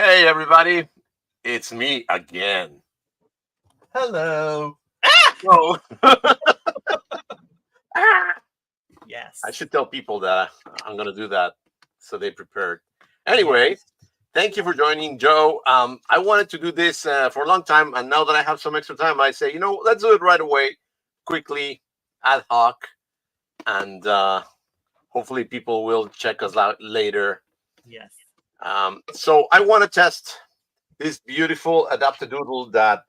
Hey, everybody. It's me again. Hello. Oh, Yes. I should tell people that I'm going to do that so they prepared. Anyway, thank you for joining, Joe. I wanted to do this for a long time, and now that I have some extra time, I say, let's do it right away, quickly, ad hoc, and hopefully people will check us out later. Yes. So I want to test this beautiful adaptadoodle that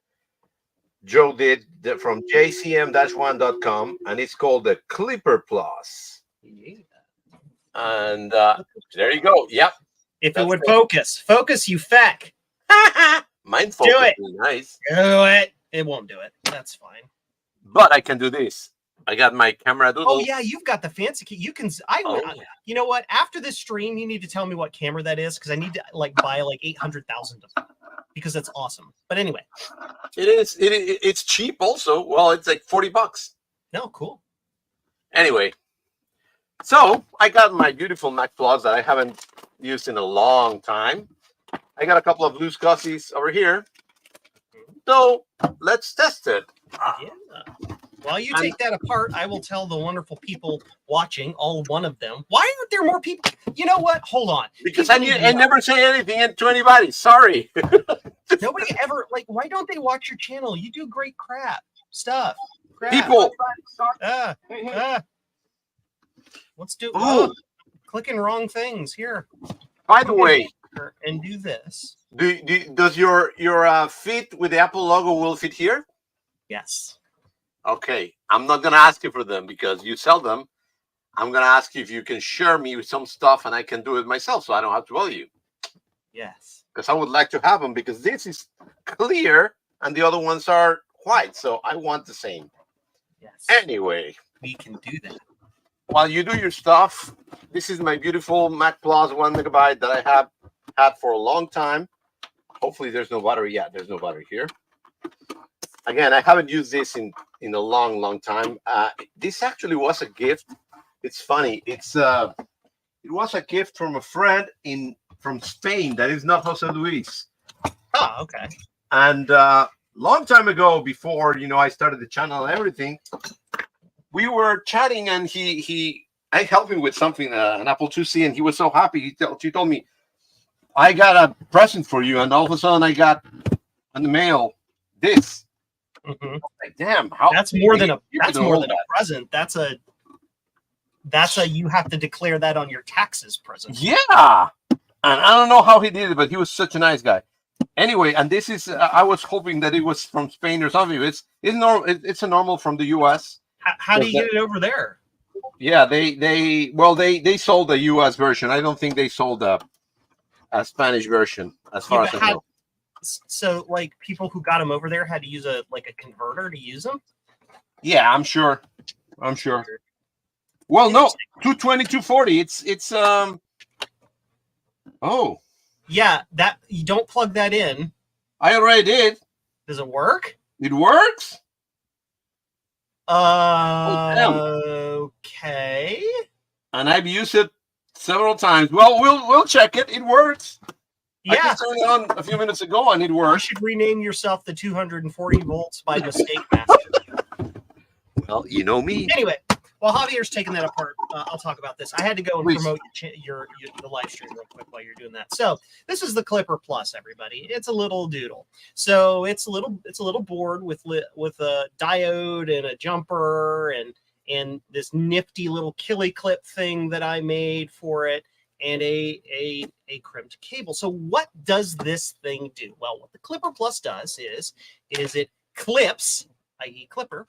Joe did from jcm-1.com, and it's called the Clipper Plus. Yeah. And there you go. Yep. If it would focus, you feck. Mine focus Do it. is nice. Do it. It won't do it. That's fine. But I can do this. I got my camera doodle. Oh yeah, you've got the fancy key. You can. You know what? After this stream, you need to tell me what camera that is because I need to buy 800,000 of them because that's awesome. But anyway, it is. It's cheap also. Well, it's like $40. No, cool. Anyway, so I got my beautiful Mac Plus that I haven't used in a long time. I got a couple of loose gussies over here. So let's test it. Yeah. While you take that apart, I will tell the wonderful people watching, all one of them, why aren't there more people? You know what? Hold on. Because I never say anything to anybody. Sorry. Nobody ever, why don't they watch your channel? You do great stuff. People. Let's do clicking wrong things here. By the way. And do this. Does your feet with the Apple logo will fit here? Yes. Okay, I'm not gonna ask you for them because you sell them. I'm gonna ask you if you can share me with some stuff and I can do it myself, so I don't have to bother you. Yes. Because I would like to have them because this is clear and the other ones are white, so I want the same. Yes. Anyway, we can do that. While you do your stuff, this is my beautiful Mac Plus 1 megabyte that I have had for a long time. Hopefully, there's no battery. Yeah, there's no battery here. Again, I haven't used this in a long time. This actually was a gift. It's funny. It was a gift from a friend from Spain. That is not Jose Luis. Oh, okay. And long time ago, before I started the channel and everything, we were chatting, and I helped him with something, an Apple IIc, and he was so happy. He told me, "I got a present for you," and all of a sudden, I got in the mail this. Mm-hmm. Like, damn, that's more than a present. That's a you have to declare that on your taxes present. Yeah, and I don't know how he did it, but he was such a nice guy. Anyway, and this is I was hoping that it was from Spain or something. It's normal. It's a normal from the U.S. How do you get it over there? Yeah, they sold the U.S. version. I don't think they sold a Spanish version, as far as I know. So, people who got them over there had to use a converter to use them? Yeah, I'm sure. Well, no, 220, 240. It's Oh. Yeah, that you don't plug that in. I already did. Does it work? It works. Okay. And I've used it several times. Well, we'll check it. It works. Yeah. I turned it on a few minutes ago and it works. You should rename yourself the 240 volts by mistake master. Well, you know me. Anyway, while Javier's taking that apart, I'll talk about this. I had to go and promote the live stream real quick while you're doing that. So this is the Clipper Plus, everybody. It's a little doodle. So it's a little board with a diode and a jumper and this nifty little killy clip thing that I made for it, and a crimped cable. So what does this thing do? Well, what the Clipper Plus does is it clips, i.e. Clipper,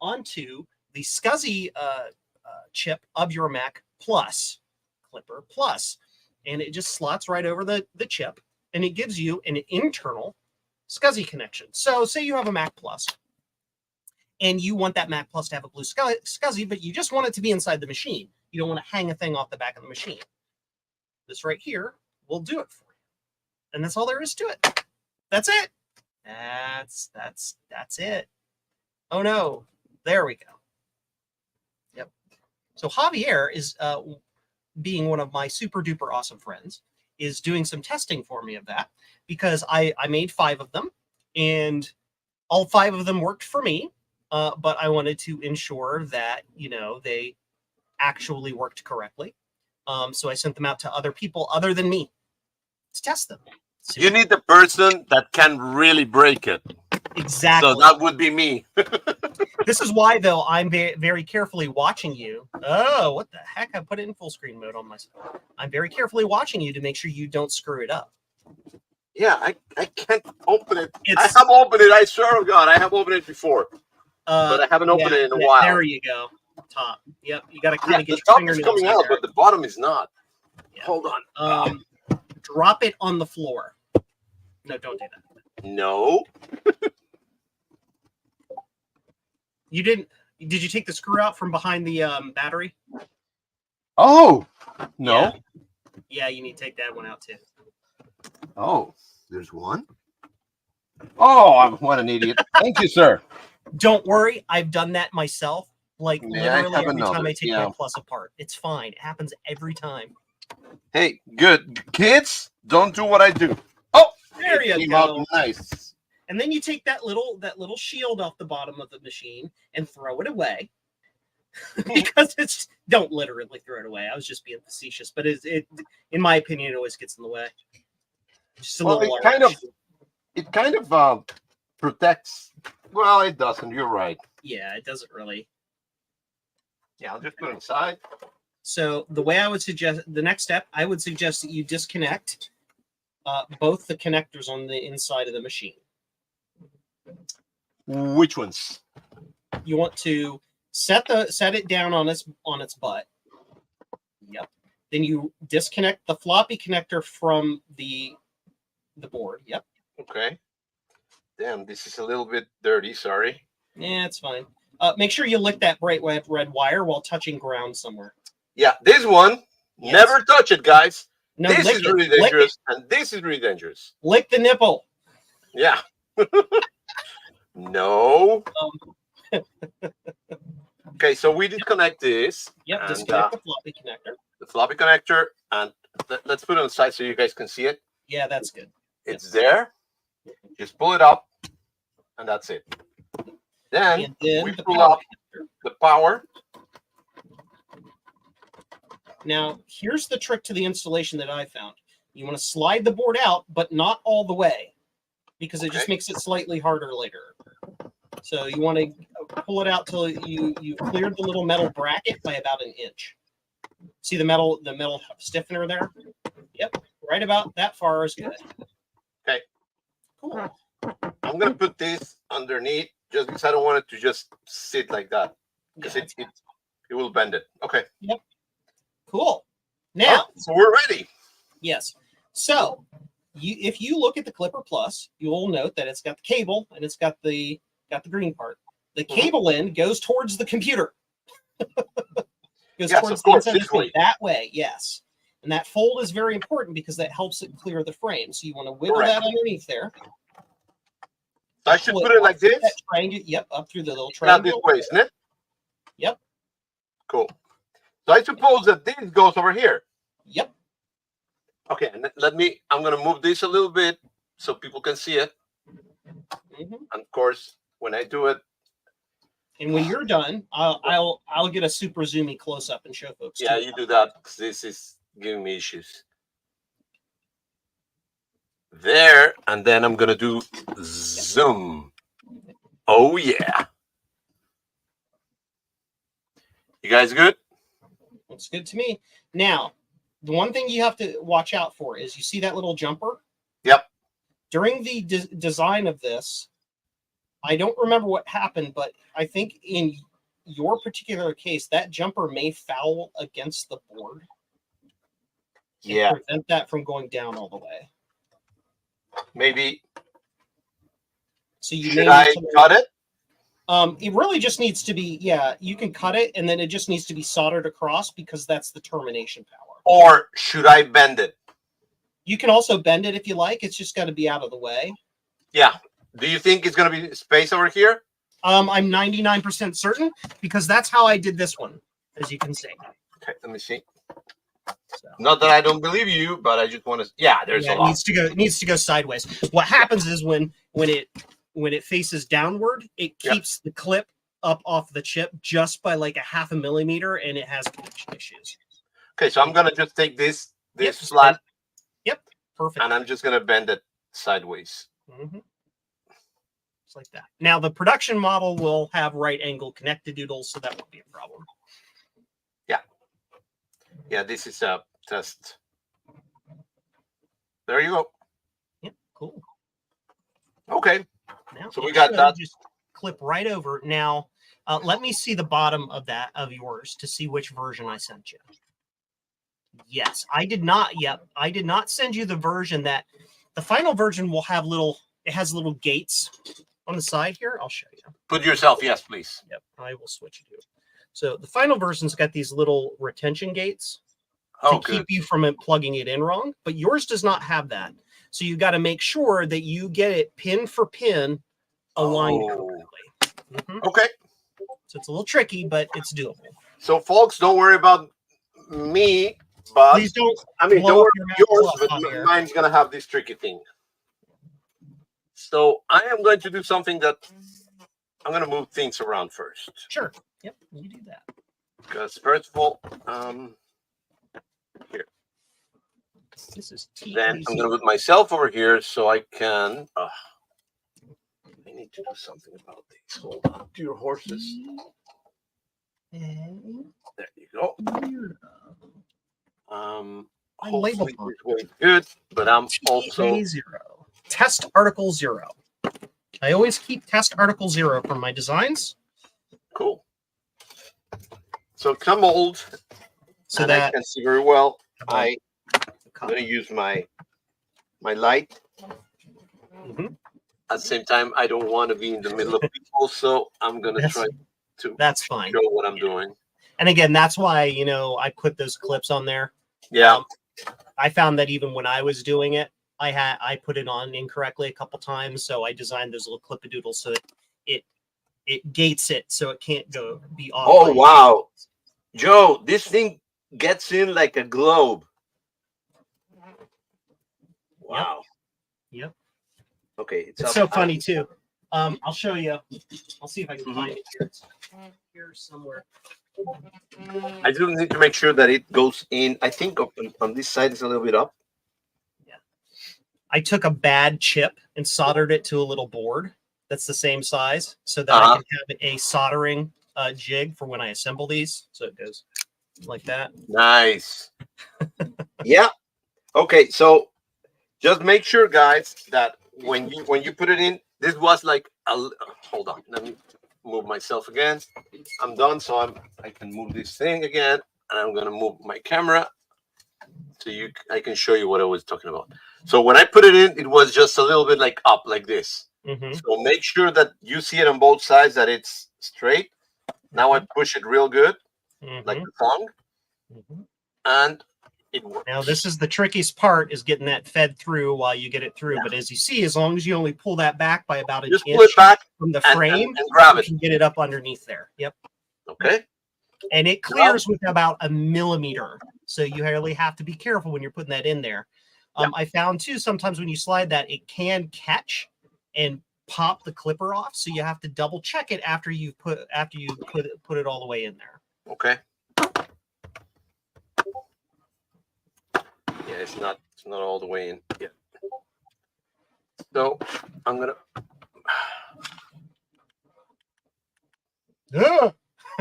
onto the SCSI chip of your Mac Plus, Clipper Plus. And it just slots right over the chip, and it gives you an internal SCSI connection. So say you have a Mac Plus, and you want that Mac Plus to have a blue SCSI, but you just want it to be inside the machine. You don't want to hang a thing off the back of the machine. This right here will do it for you. And that's all there is to it. That's it. That's it. Oh no. There we go. Yep. So Javier is being one of my super duper awesome friends. is doing some testing for me of that, because I made 5 of them, and all 5 of them worked for me. But I wanted to ensure that, you know, they actually worked correctly. So I sent them out to other people other than me to test them. You need the person that can really break it. Exactly. So that would be me. This is why, though, I'm very carefully watching you. Oh, what the heck? I put it in full screen mode on myself. I'm very carefully watching you to make sure you don't screw it up. Yeah, I can't open it. I have opened it. I swear to God, I have opened it before. But I haven't opened it in a while. There you go. Top. Yep. You got to kind of get the your top is fingernails coming in out, there. but the bottom is not. Yeah. Hold on. Drop it on the floor. No, don't do that. No. You didn't. Did you take the screw out from behind the battery? Oh, no. Yeah, you need to take that one out too. Oh, there's one. Oh, what an idiot. Thank you, sir. Don't worry. I've done that myself. Like, May I literally have every time another? I take Yeah. my Plus apart. It's fine. It happens every time. Hey, good. Kids, don't do what I do. Oh, There it you came go. out nice. And then you take that little shield off the bottom of the machine and throw it away. Because it's, don't literally throw it away. I was just being facetious, but it in my opinion, it always gets in the way. Just a Well, little it kind of protects. Well, it doesn't. You're right. Yeah, it doesn't really. Yeah, I'll just put it inside. So the way I would suggest, the next step, I would suggest that you disconnect both the connectors on the inside of the machine. Which ones? You want to set it down on its butt. Yep. Then you disconnect the floppy connector from the board. Yep. Okay. Damn, this is a little bit dirty. Sorry. Yeah, it's fine. Make sure you lick that bright red wire while touching ground somewhere. Yeah, this one. Yes. Never touch it, guys. No, this lick is it. really Lick dangerous, and this is really dangerous. Lick the nipple. Yeah. No. Okay, so we disconnect this. Yep, and, disconnect the floppy connector. the floppy connector, and let's put it on the side so you guys can see it. Yeah, that's good. It's there. Just pull it up, and that's it. Then And then we the pull power up connector. the power. Now, here's the trick to the installation that I found. You want to slide the board out, but not all the way, because it just makes it slightly harder later. So you want to pull it out till you've cleared the little metal bracket by about 1 inch. See the metal stiffener there? Yep, right about that far is good. Okay. Cool. I'm gonna put this underneath just because I don't want it to just sit like that, because Yeah, it will bend it. Okay. Yep. Cool. Now, so we're ready. yes. So if you look at the Clipper Plus, you will note that it's got the cable and it's got the green part. The cable end goes towards the computer. Goes Yes, towards of course, the inside this way. that way. Yes. And that fold is very important because that helps it clear the frame. So you want to wiggle Correct. that underneath there. So I should put it like this. That triangle, yep, up through the little Not this triangle. way, isn't it? Yep. Cool. So I suppose that this goes over here. Yep. Okay, and I'm going to move this a little bit so people can see it. Mm-hmm. And of course, when I do it, And when you're done, I'll get a super zoomy close up and show folks. yeah, too. you do that because this is giving me issues. There, and then I'm going to do zoom. Oh, yeah. You guys good? Looks good to me. Now, the one thing you have to watch out for is you see that little jumper? Yep. During the design of this, I don't remember what happened, but I think in your particular case, that jumper may foul against the board. Yeah. Prevent that from going down all the way. Maybe. So you Should I cut it? It really just needs to be, yeah, you can cut it and then it just needs to be soldered across because that's the termination power. Or should I bend it? You can also bend it if you like. It's just got to be out of the way. Yeah. Do you think it's going to be space over here? I'm 99% certain because that's how I did this one, as you can see. Okay, let me see. So. Not that I don't believe you, but I just want to. Yeah, there's a lot. It needs to go sideways. What happens is when it faces downward, it keeps the clip up off the chip just by like a 0.5 millimeter, and it has connection issues. Okay, so I'm gonna just take this flat. Yep, perfect. And I'm just gonna bend it sideways. Just like that. Now the production model will have right angle connected doodles, so that won't be a problem. Yeah, this is a test. There you go. Yep, cool. Okay. Now, so we got that. Just clip right over. Now, let me see the bottom of that of yours to see which version I sent you. Yes, I did not. Yep, I did not send you the version that the final version will have little. It has little gates on the side here. I'll show you. Put yourself, yes, please. Yep, I will switch to it. So the final version's got these little retention gates to keep you from it plugging it in wrong, but yours does not have that. So you got to make sure that you get it pin for pin aligned correctly. Okay. So it's a little tricky, but it's doable. So folks, don't worry about me, but please don't. I mean, don't worry about yours, but mine's gonna have this tricky thing. So I am going to do something that I'm going to move things around first. Sure. Yep, you do that. Because first of all, here. This is then I'm going to put myself over here so I can. I need to do something about these. Hold on to your horses. There you go. Hopefully it's going good, but I'm also test article 0. I always keep test article 0 for my designs. Cool. So come old, so that I can see very well. I'm going to use my light. At the same time, I don't want to be in the middle of people, so I'm going to try to that's fine. Show what I'm doing. And again, that's why, you know, I put those clips on there. Yeah. I found that even when I was doing it, I put it on incorrectly a couple times, so I designed those little clip-a-doodles so that it gates it so it can't go be off. Oh wow, Joe, this thing gets in like a globe. Wow. Yep. Okay, it's so funny too. I'll show you. I'll see if I can find it here. It's here somewhere. I do need to make sure that it goes in. I think on this side is a little bit up. Yeah. I took a bad chip and soldered it to a little board that's the same size so that I can have a soldering jig for when I assemble these. So it goes like that. Nice. Yeah. Okay, so just make sure, guys, that when you put it in, this was like a hold on. Let me move myself again. I'm done, so I can move this thing again, and I'm gonna move my camera so I can show you what I was talking about. So when I put it in, it was just a little bit like up like this. So make sure that you see it on both sides, that it's straight. Now I push it real good, like the thong, and it works. Now this is the trickiest part, is getting that fed through while you get it through. But as you see, as long as you only pull that back by about an inch from the frame, and grab it, you can get it up underneath there. Yep. Okay. And it clears with about a millimeter, so you really have to be careful when you're putting that in there. I found too sometimes when you slide that, it can catch and pop the clipper off, so you have to double check it after you put it all the way in there. Okay. Yeah, it's not all the way in yet. So I'm gonna.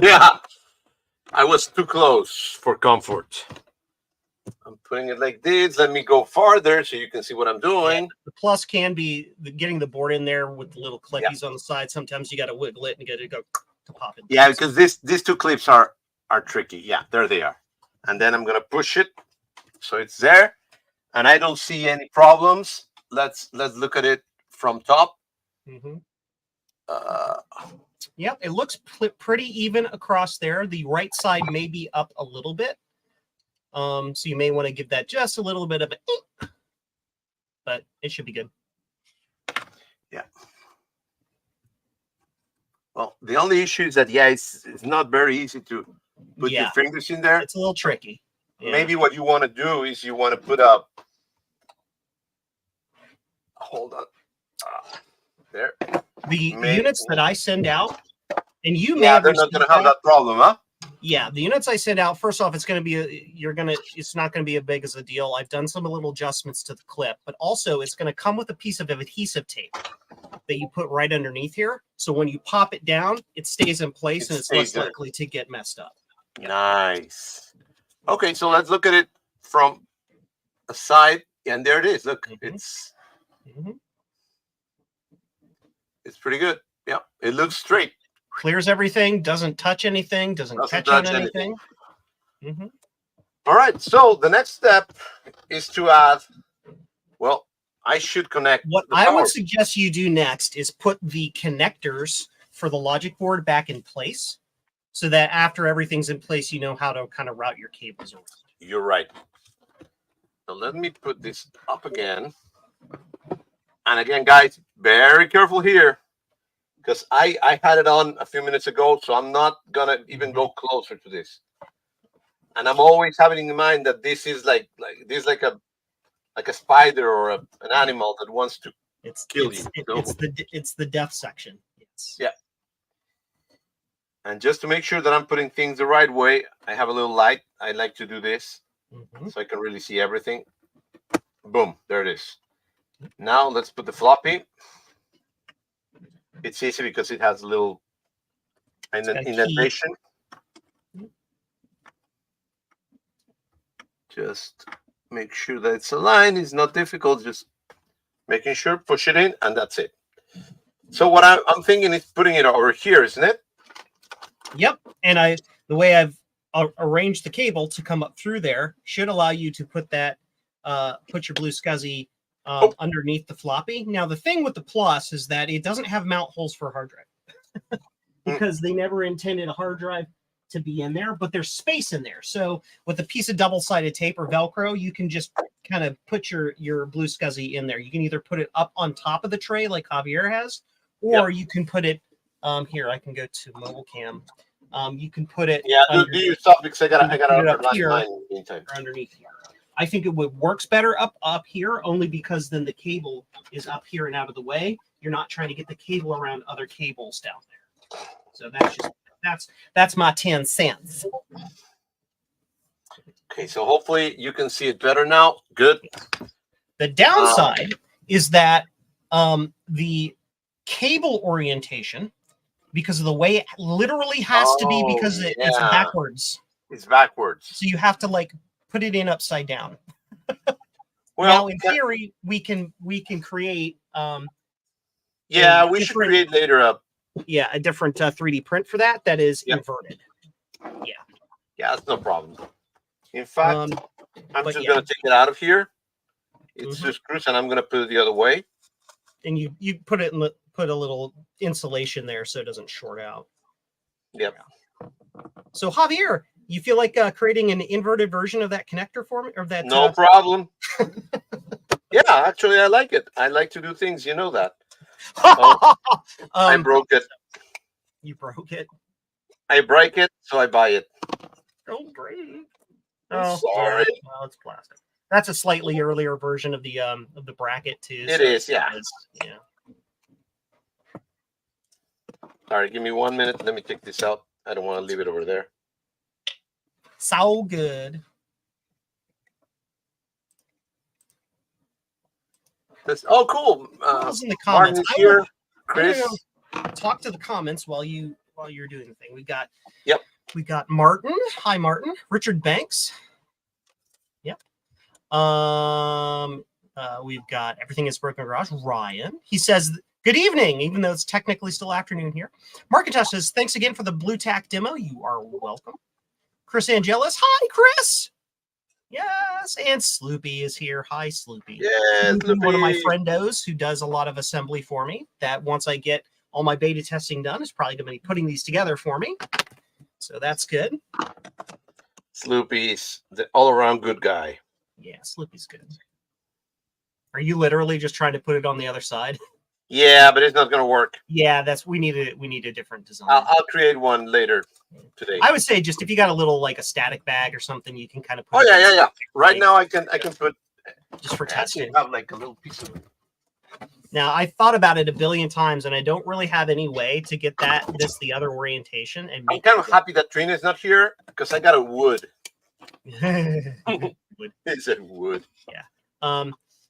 Yeah, I was too close for comfort. I'm putting it like this. Let me go farther so you can see what I'm doing. Yeah, the plus can be getting the board in there with the little clippies on the side. Sometimes you got to wiggle it and get it to go to pop it. Yeah, because these two clips are tricky. Yeah, there they are. And then I'm gonna push it so it's there, and I don't see any problems. Let's look at it from top. Yep, it looks pretty even across there. The right side may be up a little bit. So you may want to give that just a little bit of a, but it should be good. Yeah. Well, the only issue is that it's not very easy to put your fingers in there. It's a little tricky. maybe what you want to do is you want to put up. Hold on. There. The units that I send out, and you may yeah, have they're not going to have that problem, huh? Yeah, the units I send out, first off, it's going to be it's not going to be as big as a deal. I've done some little adjustments to the clip, but also it's going to come with a piece of adhesive tape that you put right underneath here. So when you pop it down, it stays in place and it's less likely to get messed up. Nice. Okay, so let's look at it from a side, and there it is. Look, it's pretty good. Yeah, it looks straight. Clears everything, doesn't touch anything, doesn't catch on anything. All right, so the next step is to add, well, I should connect. What I would suggest you do next is put the connectors for the logic board back in place so that after everything's in place, you know how to kind of route your cables around. You're right. So let me put this up again. And again, guys, very careful here, because I had it on a few minutes ago, so I'm not gonna even go closer to this. And I'm always having in mind that this is like a spider or an animal that wants to kill you. It's the death section. Yes. Yeah. And just to make sure that I'm putting things the right way, I have a little light. I like to do this so I can really see everything. Boom, there it is. Now let's put the floppy. It's easy because it has a little indentation. Just make sure that it's aligned. It's not difficult. Just making sure, push it in, and that's it. So what I'm thinking is putting it over here, isn't it? Yep. And the way I've arranged the cable to come up through there should allow you to put that, put your blue SCSI underneath the floppy. Now, the thing with the Plus is that it doesn't have mount holes for a hard drive because they never intended a hard drive to be in there, but there's space in there. So with a piece of double-sided tape or Velcro, you can just kind of put your blue SCSI in there. You can either put it up on top of the tray like Javier has, or you can put it here. I can go to mobile cam. You can put it. Yeah, do your stuff because I got it up here or underneath here. I think it works better up here only because then the cable is up here and out of the way. You're not trying to get the cable around other cables down there. So that's my 10 cents. Okay, so hopefully you can see it better now. Good. The downside is that the cable orientation, because of the way it literally has to be, because it's backwards. It's backwards. So you have to like put it in upside down. Well, now in theory, we can create. We should create later a different 3D print for that. That is inverted. Yeah. Yeah, that's no problem. In fact, I'm just gonna take it out of here. It's just screws, and I'm gonna put it the other way. And you put it in put a little insulation there so it doesn't short out. Yep. Yeah. So Javier, you feel like creating an inverted version of that connector for me, or that? No problem. Yeah, actually, I like it. I like to do things. You know that. I broke it. You broke it. I break it, so I buy it. Oh, great. Oh, sorry. Well, it's plastic. That's a slightly earlier version of the bracket too. It is, yeah. Yeah. Sorry, give me 1 minute. Let me take this out. I don't want to leave it over there. So good. Oh, cool. In the comments here. Chris, talk to the comments while you're doing the thing. We got we got Martin. Hi, Martin. Richard Banks. Yep. We've got Everything is Broken Garage. Ryan. He says, good evening, even though it's technically still afternoon here. Marketesh says, thanks again for the Blue Tack demo. You are welcome. Chris Angelis. Hi, Chris. Yes, and Sloopy is here. Hi, Sloopy. Yeah, Sloopy. One of my friendos who does a lot of assembly for me. That once I get all my beta testing done, is probably going to be putting these together for me. So that's good. Sloopy's the all-around good guy. Yeah, Sloopy's good. Are you literally just trying to put it on the other side? Yeah, but it's not going to work. Yeah, we need a different design. I'll create one later today. I would say just if you got a little like a static bag or something, you can kind of put. Oh yeah. Right now I can put just for testing. Have like a little piece of it. Now I thought about it a billion times, and I don't really have any way to get the other orientation. And I'm kind of happy that Trina is not here because I got a wood. Wood. It's a wood. Yeah.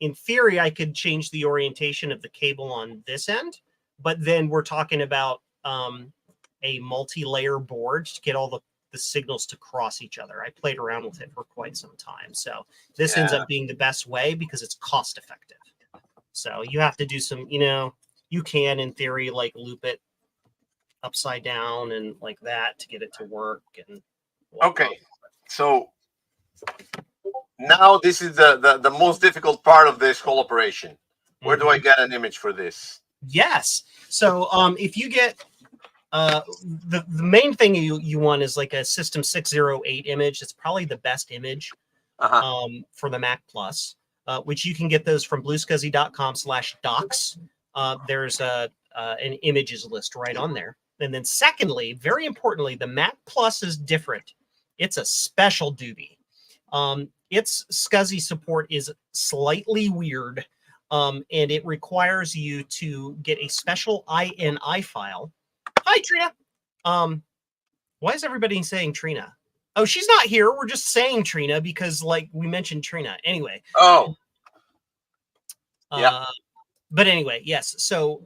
In theory, I could change the orientation of the cable on this end, but then we're talking about a multi-layer board to get all the signals to cross each other. I played around with it for quite some time. So this ends up being the best way because it's cost effective. So you have to do some, you can in theory like loop it upside down and like that to get it to work. And okay, so now this is the most difficult part of this whole operation. Where do I get an image for this? Yes. So if you get the main thing you want is like a System 608 image. It's probably the best image for the Mac Plus, which you can get those from bluescuzzy.com/docs. There's an images list right on there. And then secondly, very importantly, the Mac Plus is different. It's a special doobie. Its SCSI support is slightly weird, and it requires you to get a special INI file. Hi, Trina. Why is everybody saying Trina? Oh, she's not here. We're just saying Trina because, like, we mentioned Trina. Anyway. Oh. Yeah. But anyway, yes. So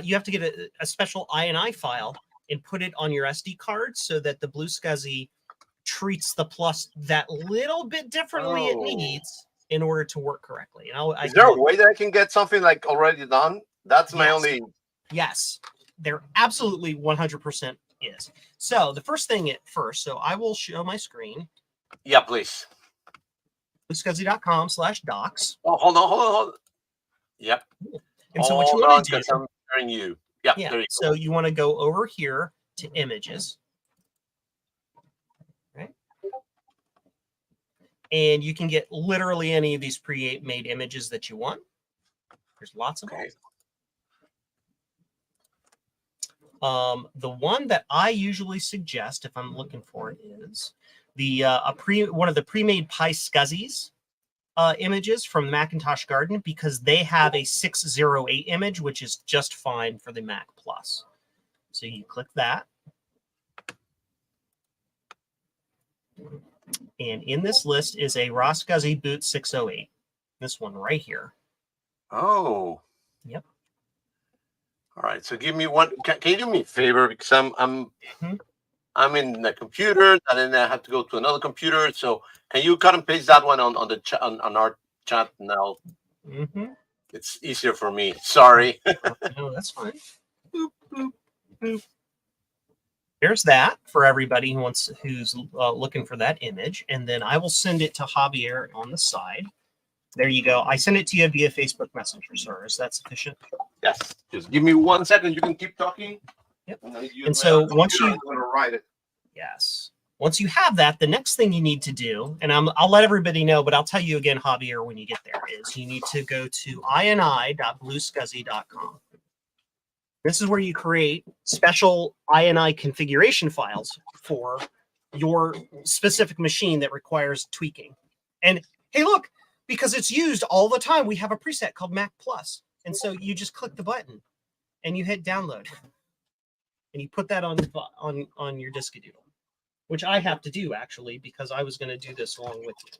you have to get a special INI file and put it on your SD card so that the Blue SCSI treats the Plus that little bit differently it needs in order to work correctly. And is there a way that I can get something like already done? That's my only. Yes, there absolutely 100% is. So the first thing so I will show my screen. Yeah, please. bluescuzzy.com/docs. Oh, hold on. Yep. And so what you want to do? I'm hearing you. Yeah. Yeah. So you want to go over here to images. Right. And you can get literally any of these pre-made images that you want. There's lots of them. The one that I usually suggest if I'm looking for it is the one of the pre-made Pi SCSIs images from Macintosh Garden, because they have a 608 image, which is just fine for the Mac Plus. So you click that. And in this list is a raw SCSI boot 608. This one right here. Oh. Yep. All right. So give me one. Can you do me a favor? Because I'm in the computer, and then I have to go to another computer. So can you cut and paste that one on the on our chat now? It's easier for me. Sorry. No, that's fine. Boop, boop, boop. There's that for everybody who's looking for that image, and then I will send it to Javier on the side. There you go. I sent it to you via Facebook Messenger, sir. Is that sufficient? Yes. Just give me 1 second. You can keep talking. Yep. And so once you write it. Yes. Once you have that, the next thing you need to do, and I'll let everybody know, but I'll tell you again, Javier, when you get there, is you need to go to ini.bluescuzzy.com. This is where you create special INI configuration files for your specific machine that requires tweaking. And hey, look, because it's used all the time, we have a preset called Mac Plus. And so you just click the button and you hit download. And you put that on your Diskadoodle, which I have to do, actually, because I was going to do this along with you.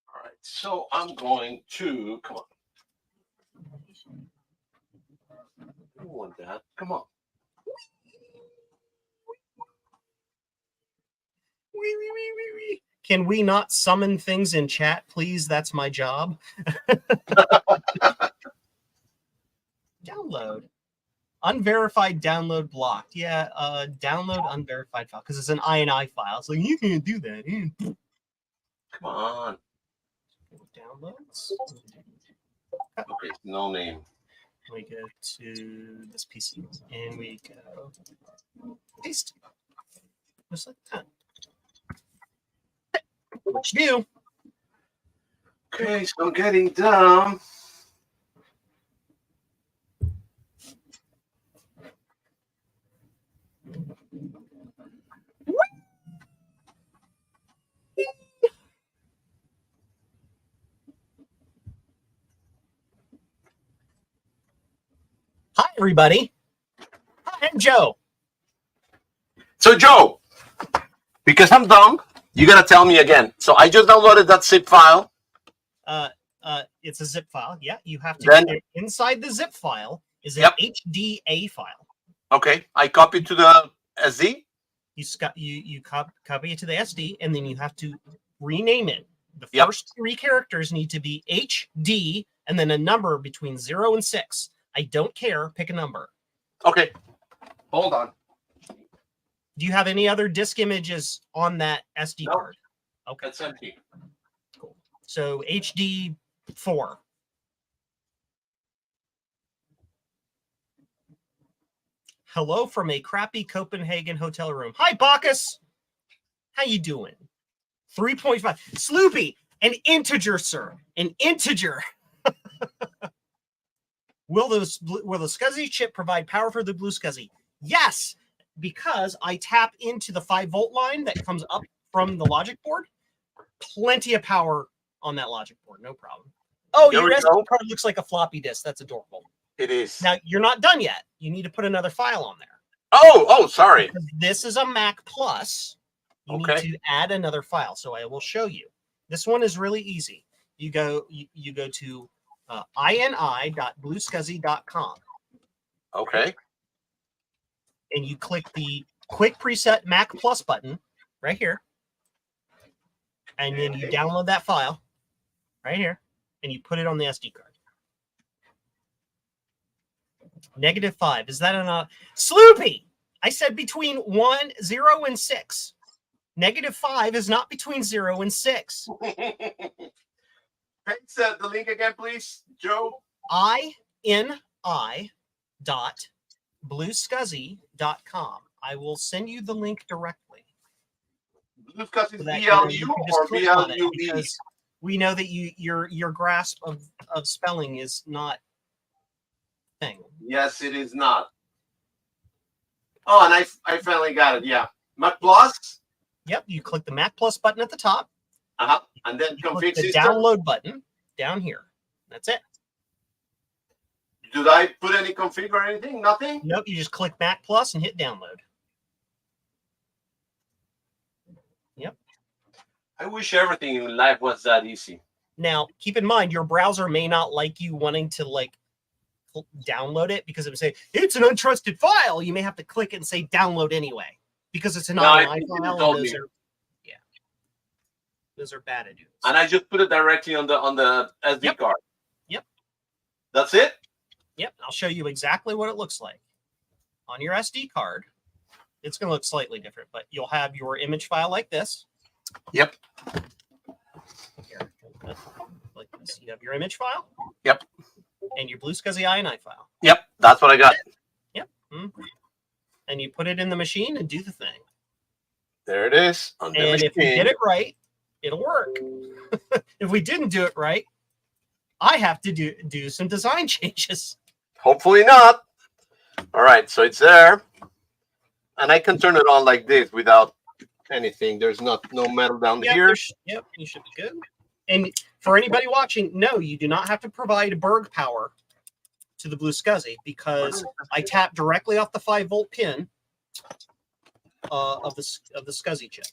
All right. So I'm going to, come on. I don't want that. Come on. Can we not summon things in chat, please? That's my job. Download. Unverified download blocked. Yeah, download unverified file because it's an INI file. So you can't do that. Come on. Downloads. Okay, no name. We go to this PC and we go paste. Just like that. What you do? Okay, so getting done. everybody. I'm Joe. So Joe, because I'm dumb, you gotta tell me again. So I just downloaded that zip file. It's a zip file. Yeah, you have to Then- get inside the zip file is an Yep. HDA file. Okay, I copied to the SD. You copy it to the SD, and then you have to rename it. The Yep. first 3 characters need to be HD and then a number between 0 and 6. I don't care. Pick a number. Okay, hold on. Do you have any other disk images on that SD Nope. card? Okay, That's empty. cool. So HD 4. Hello from a crappy Copenhagen hotel room. Hi, Bacchus. How you doing? 3.5. Sloopy, an integer, sir. An integer. Will the SCSI chip provide power for the Blue SCSI? Yes, because I tap into the 5-volt line that comes up from the logic board. Plenty of power on that logic board, no problem. Oh, There your we SD go. card looks like a floppy disk. That's adorable. It is. Now, you're not done yet. You need to put another file on there. Oh, sorry. Because this is a Mac Plus. You Okay. need to add another file. So I will show you. This one is really easy. You go to ini.bluescuzzy.com Okay. and you click the Quick Preset Mac Plus button right here. And then you download that file right here and you put it on the SD card. -5. Is that a Sloopy? I said between 0 and 6. -5 is not between 0 and 6. Thanks, the link again, please, Joe. ini.bluescuzzy.com. I will send you the link directly. Blue SCSI is So that BLU you can just or click on it, BLUE? because we know that your grasp of spelling is not thing. Yes, it is not. Oh, and I finally got it. Yeah, Mac Plus. Yep, you click the Mac Plus button at the top. And then You config click the system. download button down here. That's it. Did I put any config or anything? Nothing. Nope, you just click Mac Plus and hit download. Yep. I wish everything in life was that easy. Now, keep in mind, your browser may not like you wanting to download it because it would say it's an untrusted file. You may have to click it and say download anyway because it's an No, I INI think you file. told And me. those are bad to do. And I just put it directly on the SD Yep. card. Yep. That's it. Yep, I'll show you exactly what it looks like. On your SD card, it's going to look slightly different, but you'll have your image file like this. Yep. Here, like this. You have your image file. Yep. And your Blue SCSI INI file. Yep. That's what I got. And you put it in the machine and do the thing. There it is. On the And if we machine. get it right, it'll work. If we didn't do it right, I have to do some design changes. Hopefully not. All right, so it's there, and I can turn it on like this without anything. There's no metal down Yep, here. Yep, you should be good. And for anybody watching, no, you do not have to provide Berg power to the Blue SCSI because I tap directly off the 5-volt pin of the SCSI chip.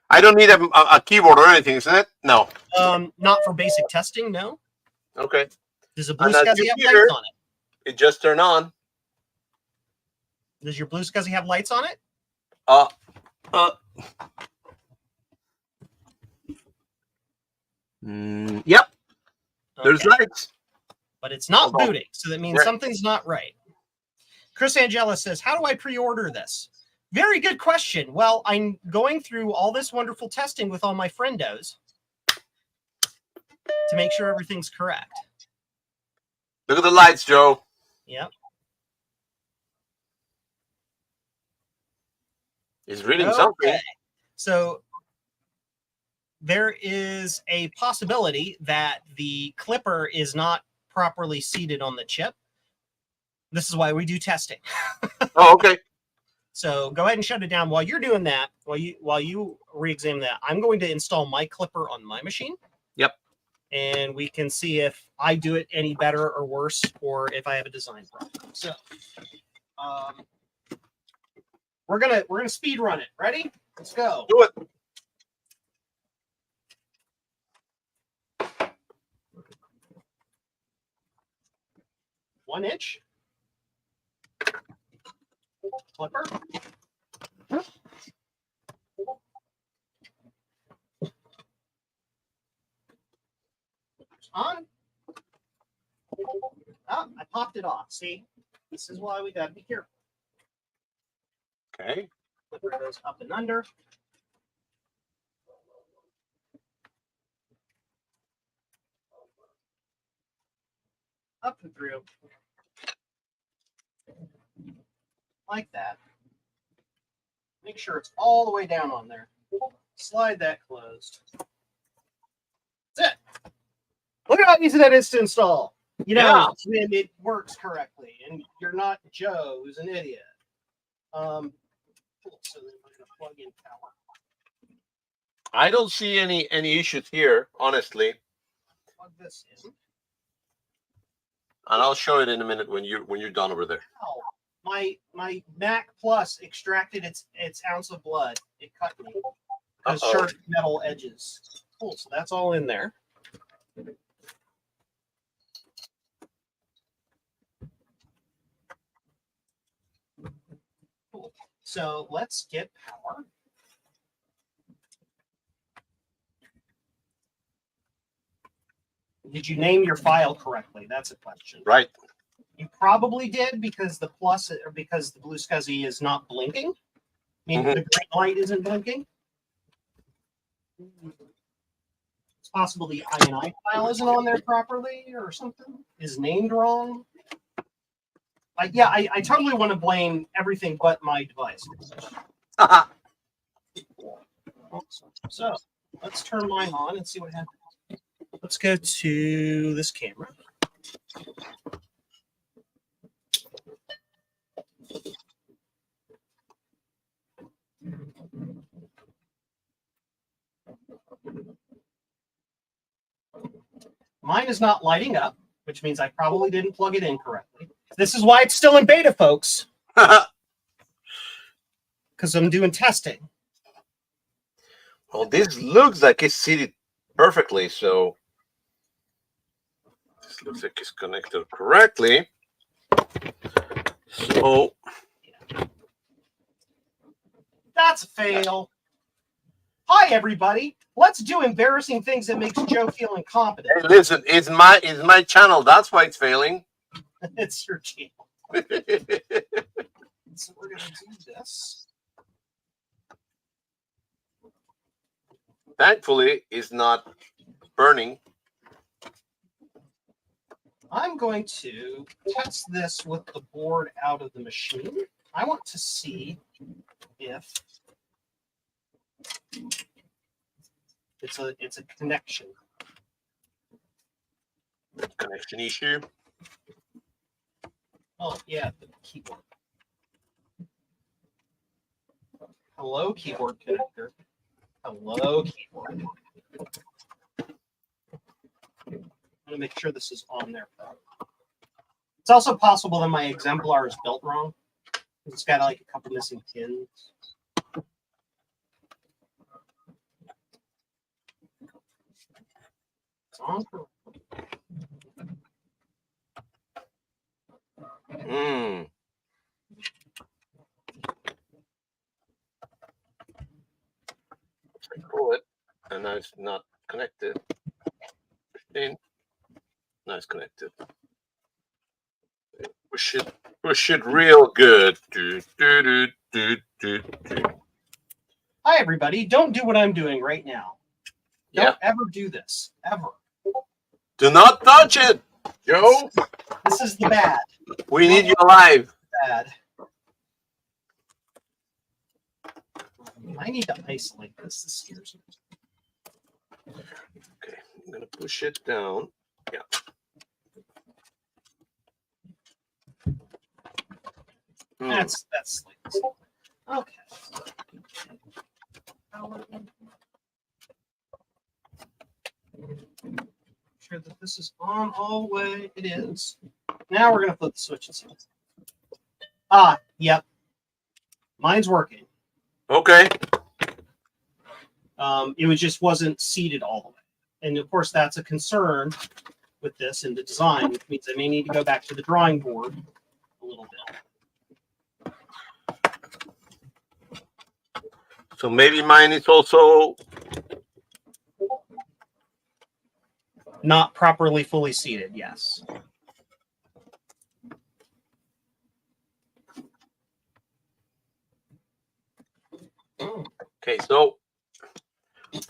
I don't need a keyboard or anything, isn't it? No. Not for basic testing, no. Okay. Does the Blue And as SCSI you have hear- lights on it? It just turned on. Does your Blue SCSI have lights on it? Yep. There's Okay. lights. But it's not Hold on. booting, so that means Where- something's not right. Chris Angela says, how do I pre-order this? Very good question. Well, I'm going through all this wonderful testing with all my friendos to make sure everything's correct. Look at the lights, Joe. Yep. It's reading something. So there is a possibility that the clipper is not properly seated on the chip. This is why we do testing. Oh, okay. So go ahead and shut it down. While you're doing that, while you re-examine that, I'm going to install my clipper on my machine. Yep. and we can see if I do it any better or worse, or if I have a design problem. So we're gonna speed run it. Ready? Let's go. Do it. 1 inch. Flipper. On. Oh, I popped it off. See, this is why we gotta be careful. Okay. Flipper goes up and under. Up and through. Like that. Make sure it's all the way down on there. Slide that closed. That's it. Look at how easy that is to install. You know, when it works correctly, and you're not Joe, who's an idiot. Cool. So then we're gonna plug in power. I don't see any issues here, honestly. Plug this in. And I'll show it in a minute when you're done over there. Ow. My Mac Plus extracted its ounce of blood. It cut me. Those sharp metal edges. Cool. So that's all in there. Cool. So let's get power. Did you name your file correctly? That's a question. Right. You probably did because the plus or because the blue SCSI is not blinking. I mean, the green light isn't blinking. It's possible the INI file isn't on there properly or something. Is named wrong. Yeah, I totally want to blame everything but my device. So let's turn mine on and see what happens. Let's go to this camera. Mine is not lighting up, which means I probably didn't plug it in correctly. This is why it's still in beta, folks. Because I'm doing testing. Well, this looks like it's seated perfectly, so this looks like it's connected correctly. So that's a fail. Hi, everybody. Let's do embarrassing things that makes Joe feel incompetent. hey, listen, it's my channel. That's why it's failing. It's your channel. So we're gonna do this. Thankfully, it's not burning. I'm going to test this with the board out of the machine. I want to see if it's a connection. Connection issue. Oh yeah, the keyboard. Hello, keyboard connector. Hello, keyboard. I'm gonna make sure this is on there. It's also possible that my exemplar is built wrong. It's got like a couple missing pins. It's on. Pull it, and now it's not connected. 15. Now it's connected. Push it real good. Hi, everybody. Don't do what I'm doing right now. Don't ever do this. Ever. Do not touch it, Joe. This is the bad. We need you alive. Bad. I need to isolate this. This scares me. Okay, I'm gonna push it down. Yeah. That's okay. sure that this is on all the way. It is. Now we're going to flip the switches. Ah, yep. Mine's working. Okay. Just wasn't seated all the way. And of course, that's a concern with this in the design, which means I may need to go back to the drawing board a little bit. So maybe mine is also not properly fully seated, yes. okay. So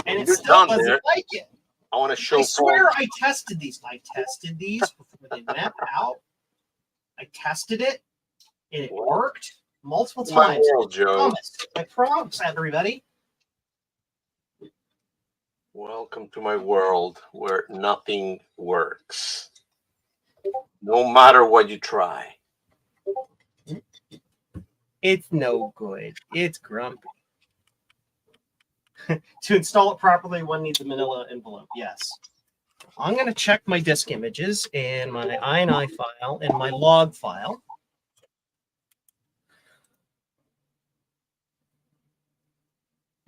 And it you're still done doesn't there. like it. I want to show. I swear I tested these. I tested these before they went out. I tested it, and it worked multiple times. World, Joe. I promise, everybody. Welcome to my world where nothing works. No matter what you try. It's no good. It's grumpy. To install it properly, one needs a manila envelope. Yes. I'm going to check my disk images and my INI file and my log file.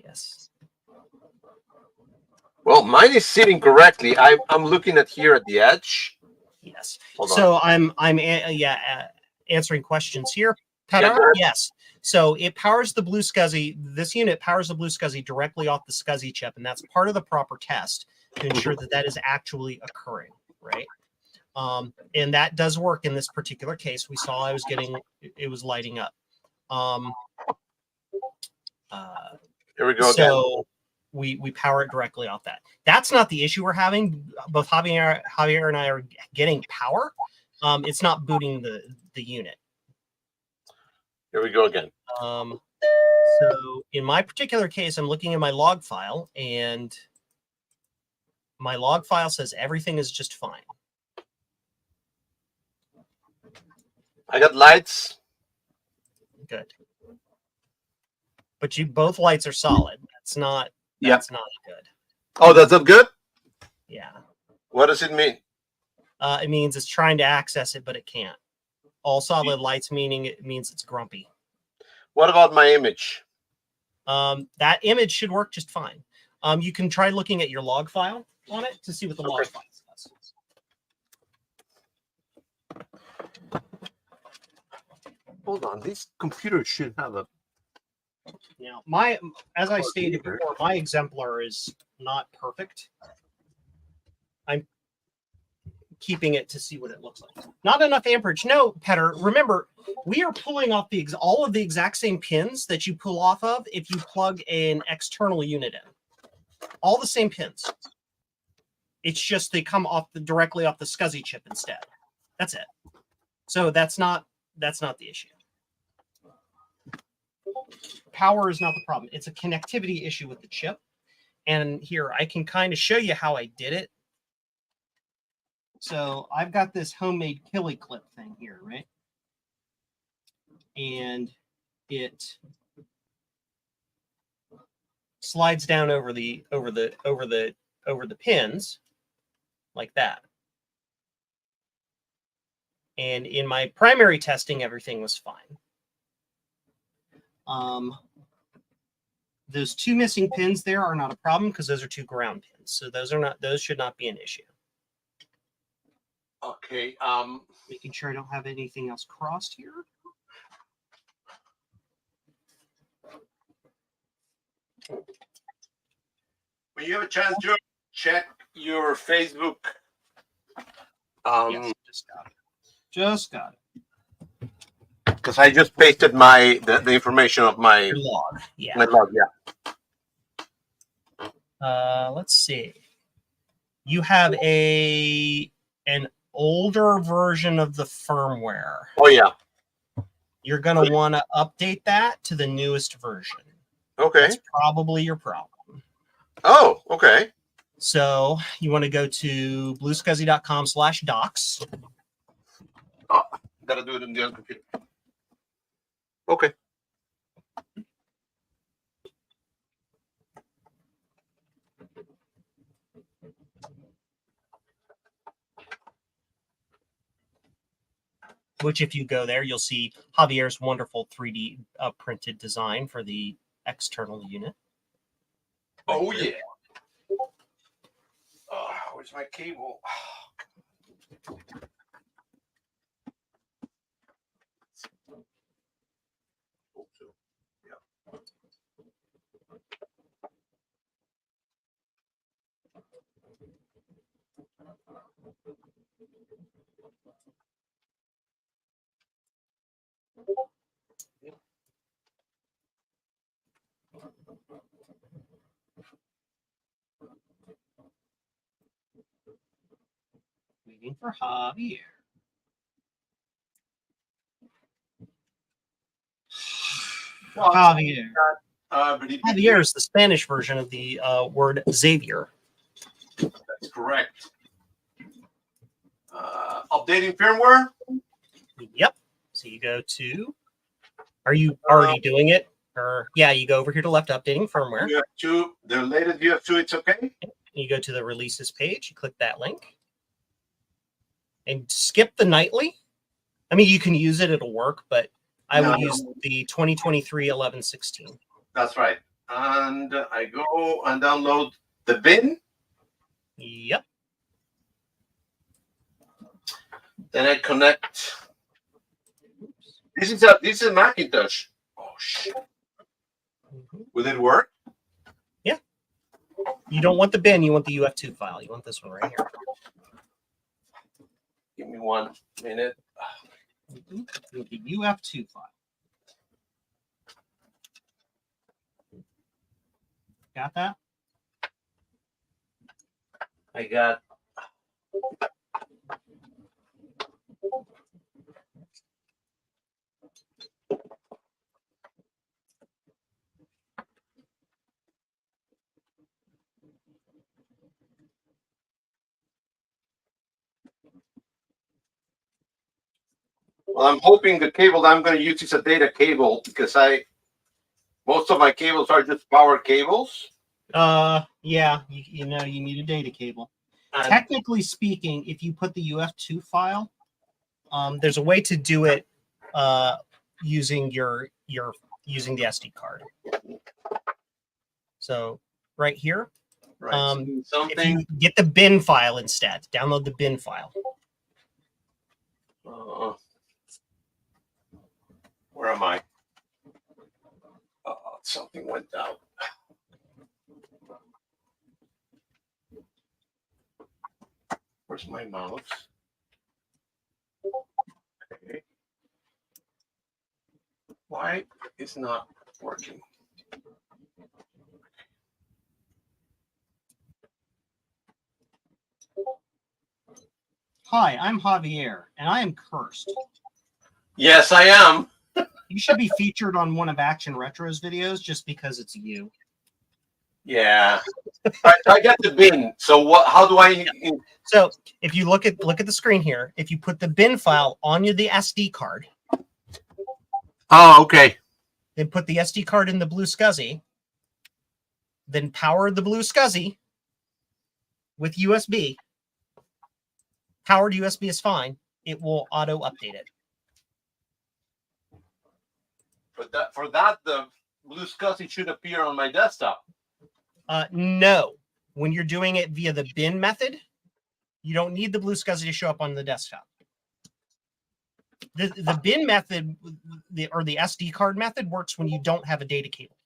Yes. Well, mine is sitting correctly. I'm looking at here at the edge. Yes. Hold So on. I'm answering questions here. Yeah, yes. So it powers the Blue SCSI. This unit powers the Blue SCSI directly off the SCSI chip, and that's part of the proper test to ensure that that is actually occurring, right? And that does work in this particular case. We saw it was lighting up. Here we go so again. We power it directly off that. That's not the issue we're having. Both Javier and I are getting power. It's not booting the unit. Here we go again. So in my particular case, I'm looking at my log file, and my log file says everything is just fine. I got lights. Good. But both lights are solid. That's not good. Oh, that's not good? Yeah. What does it mean? It means it's trying to access it, but it can't. All solid lights it means it's grumpy. What about my image? That image should work just fine. You can try looking at your log file on it to see what the log file says. Hold on. This computer should have a... Now, as I stated before, my exemplar is not perfect. I'm keeping it to see what it looks like. Not enough amperage. No, Petter, remember, we are pulling off all of the exact same pins that you pull off of if you plug an external unit in. All the same pins. It's just they come directly off the SCSI chip instead. That's it. So that's not the issue. Power is not the problem. It's a connectivity issue with the chip. And here, I can kind of show you how I did it. So I've got this homemade Killy clip thing here, right? And it slides down over the pins like that. And in my primary testing, everything was fine. Those two missing pins there are not a problem because those are two ground pins. So those should not be an issue. Okay. Making sure I don't have anything else crossed here. When you have a chance, Joe, check your Facebook. Yes, just got it. Because I just pasted the information of my log. Yeah. My log, yeah. Let's see. You have an older version of the firmware. Oh yeah. You're gonna want to update that to the newest version. Okay. That's probably your problem. Oh, okay. So you want to go to bluescuzzy.com/docs. Oh, gotta do it in the other computer. Okay. which if you go there, you'll see Javier's wonderful 3D printed design for the external unit. Oh, yeah. Where's my cable? Waiting for Javier. Well, Javier. Javier Javier is the Spanish version of the word Xavier. That's correct. Updating firmware. Yep. So you go to. Are you already doing it? Or yeah, you go over here to left, updating firmware. UF2, the latest UF2, it's okay. You go to the releases page. You click that link, and skip the nightly. I mean, you can use it; it'll work, but I would use the 2023-11-16. That's right. And I go and download the bin. Yep. Then I connect. This is a Macintosh. Oh shit! Will it work? Yeah. You don't want the bin. You want the UF2 file. You want this one right here. Give me 1 minute. With the UF2 file. Got that? I got. Well, I'm hoping the cable that I'm going to use is a data cable because most of my cables are just power cables. Yeah, you know, you need a data cable. And Technically speaking, if you put the UF2 file, there's a way to do it using using the SD card. So right here, right, if you get the bin file instead, download the bin file. Where am I? Something went out. Where's my mouse? Okay. Why is not working? Hi, I'm Javier, and I am cursed. Yes, I am. You should be featured on one of Action Retro's videos just because it's you. Yeah. All right, so I got the bin. So what? How do I? So if you look at the screen here, if you put the bin file on the SD card. Oh, okay. Then put the SD card in the blue SCSI. Then power the blue SCSI with USB. Powered USB is fine. It will auto update it. For that, the blue SCSI should appear on my desktop. No. When you're doing it via the bin method, you don't need the blue SCSI to show up on the desktop. The bin method or the SD card method works when you don't have a data cable.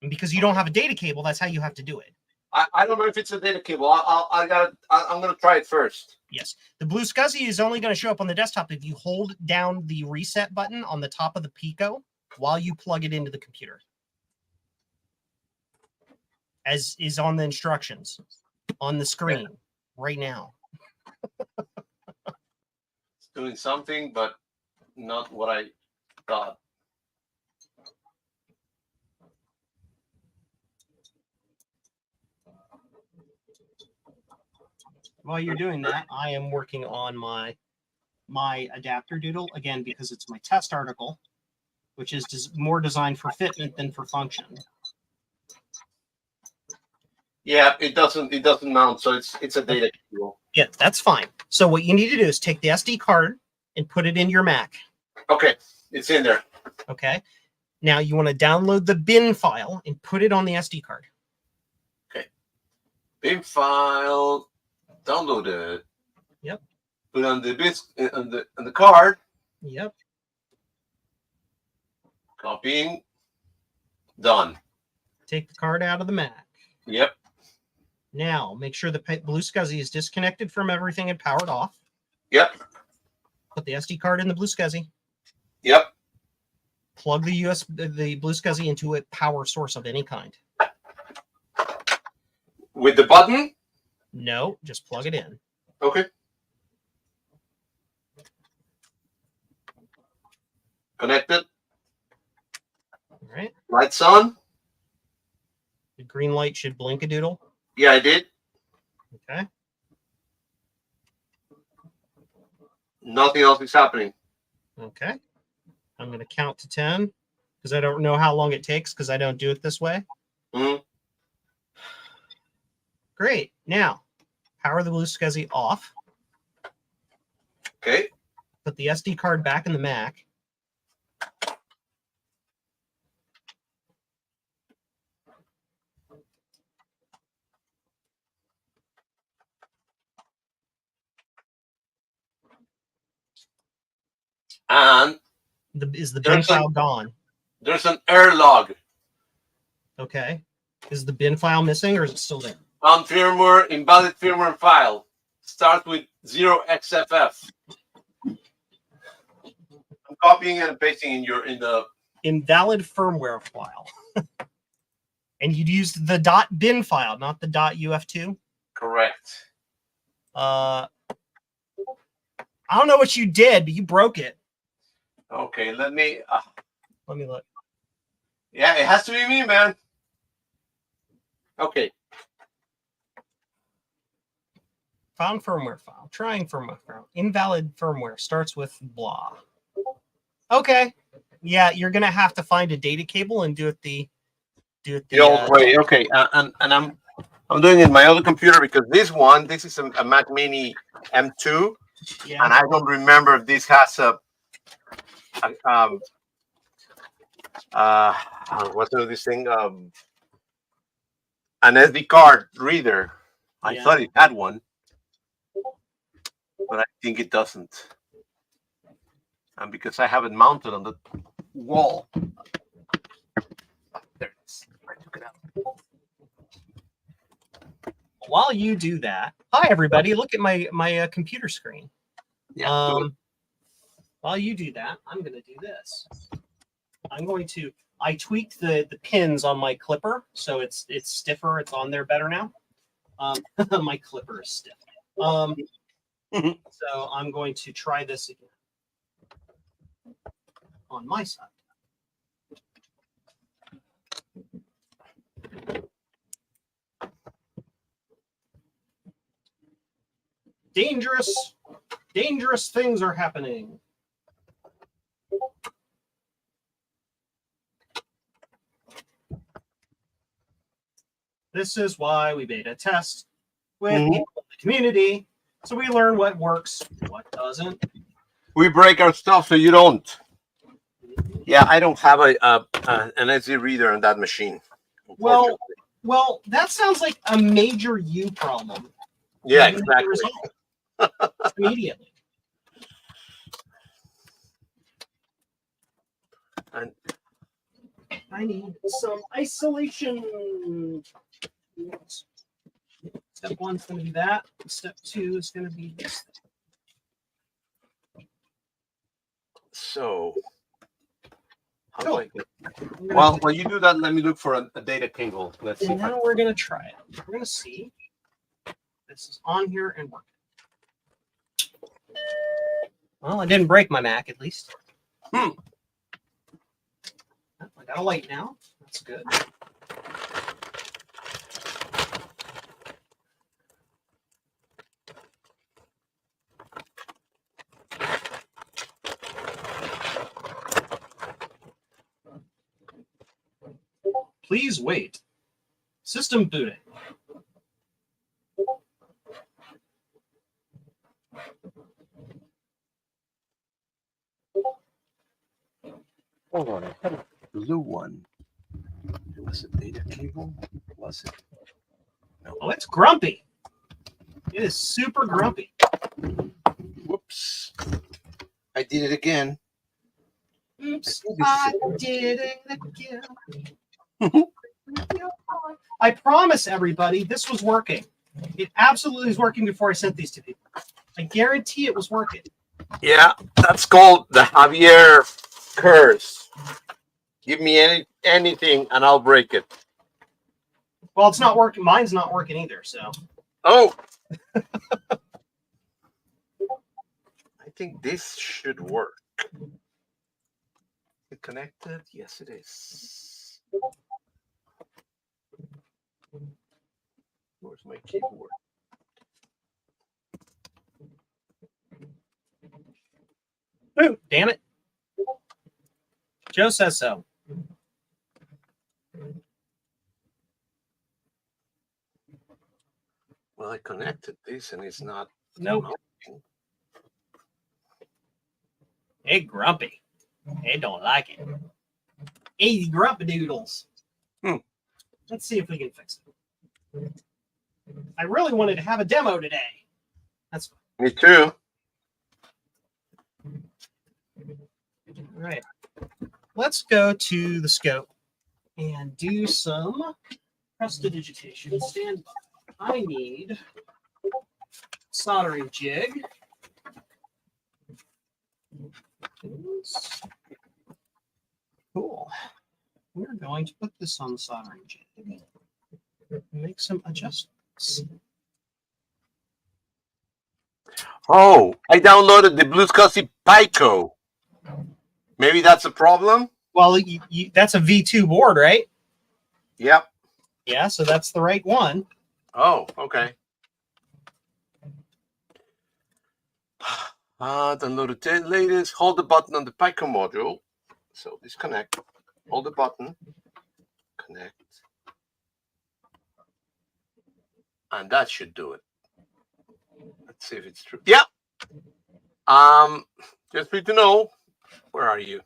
And because you don't have a data cable, that's how you have to do it. I don't know if it's a data cable. I'm gonna try it first. Yes, the blue SCSI is only going to show up on the desktop if you hold down the reset button on the top of the Pico while you plug it into the computer, as is on the instructions on the screen right now. It's doing something, but not what I thought. While you're doing that, I am working on my adapter doodle again because it's my test article, which is more designed for fitment than for function. Yeah, it doesn't mount, so it's a data cable. Yeah, that's fine. So what you need to do is take the SD card and put it in your Mac. Okay, it's in there. Okay. Now you want to download the bin file and put it on the SD card. Okay. Bin file, download it. Yep. Put on the bits on the card. Yep. Copying. Done. Take the card out of the Mac. Yep. Now make sure the Blue SCSI is disconnected from everything and powered off. Yep. Put the SD card in the Blue SCSI. Yep. Plug the Blue SCSI into a power source of any kind. With the button? No, just plug it in. Okay. Connected. All right. Lights on. The green light should blink a doodle. Yeah, I did. Okay. Nothing else is happening. Okay. I'm going to count to 10 because I don't know how long it takes because I don't do it this way. Mm-hmm. Great. Now, power the Blue SCSI off. Okay. Put the SD card back in the Mac. And Is the bin file gone? There's an error log. Okay. Is the bin file missing or is it still there? On firmware, invalid firmware file. Start with 0xff. I'm copying and pasting in the invalid firmware file. And you'd used the .bin file, not the .uf2. correct. I don't know what you did, but you broke it. Okay, let me look. yeah, it has to be me, man. Okay. Found firmware file. Trying firmware file. Invalid firmware. Starts with blah. Okay. Yeah, you're gonna have to find a data cable and do it the old way. Okay, and I'm doing it in my other computer because this is a Mac Mini M2, yeah. and I don't remember if this has what's this thing? An SD card reader. I thought it had one, but I think it doesn't. And because I have it mounted on the wall. There it is. I took it out. While you do that, hi everybody. Look at my computer screen. Yeah. While you do that, I'm going to do this. I tweaked the pins on my clipper, so it's stiffer. It's on there better now. My clipper is stiff. So I'm going to try this again on my side. Dangerous things are happening. This is why we beta test with people in the community, so we learn what works, what doesn't. We break our stuff so you don't. Yeah, I don't have an SD reader on that machine. Well, that sounds like a major you problem. Yeah, exactly. Immediately. And I need some isolation. Step 1 is going to be that. Step 2 is going to be this. So, how Cool. do I get? Well, when you do that, let me look for a data cable. Let's see. And now we're going to try it. We're going to see if this is on here and working. Well, I didn't break my Mac, at least. I got a light now. That's good. Please wait. System booting. Hold on, I had a blue one. It was a data cable. Was it? No. Oh, it's grumpy. It is super grumpy. Whoops. I did it again. Oops, I did it again. I promise everybody this was working. It absolutely was working before I sent these to people. I guarantee it was working. Yeah, that's called the Javier curse. Give me anything and I'll break it. Well, it's not working. Mine's not working either. So. Oh. I think this should work. Is it connected? Yes, it is. Where's my keyboard? Ooh, damn it. Joe says so. Well, I connected this and it's not. Nope. Hey, grumpy. They don't like it. Hey, grumpy doodles. Let's see if we can fix it. I really wanted to have a demo today. That's fine. Me too. All right. Let's go to the scope and do some prestidigitation. Stand by. I need soldering jig. Cool. We're going to put this on the soldering jig. Make some adjustments. Oh, I downloaded the Blue SCSI Pico. Maybe that's a problem? Well, that's a V2 board, right? Yep. Yeah, so that's the right one. Oh, okay. Download the latest. Hold the button on the Pico module. So disconnect. Hold the button. Connect. And that should do it. Let's see if it's true. Yeah. Just for you to know, where are you?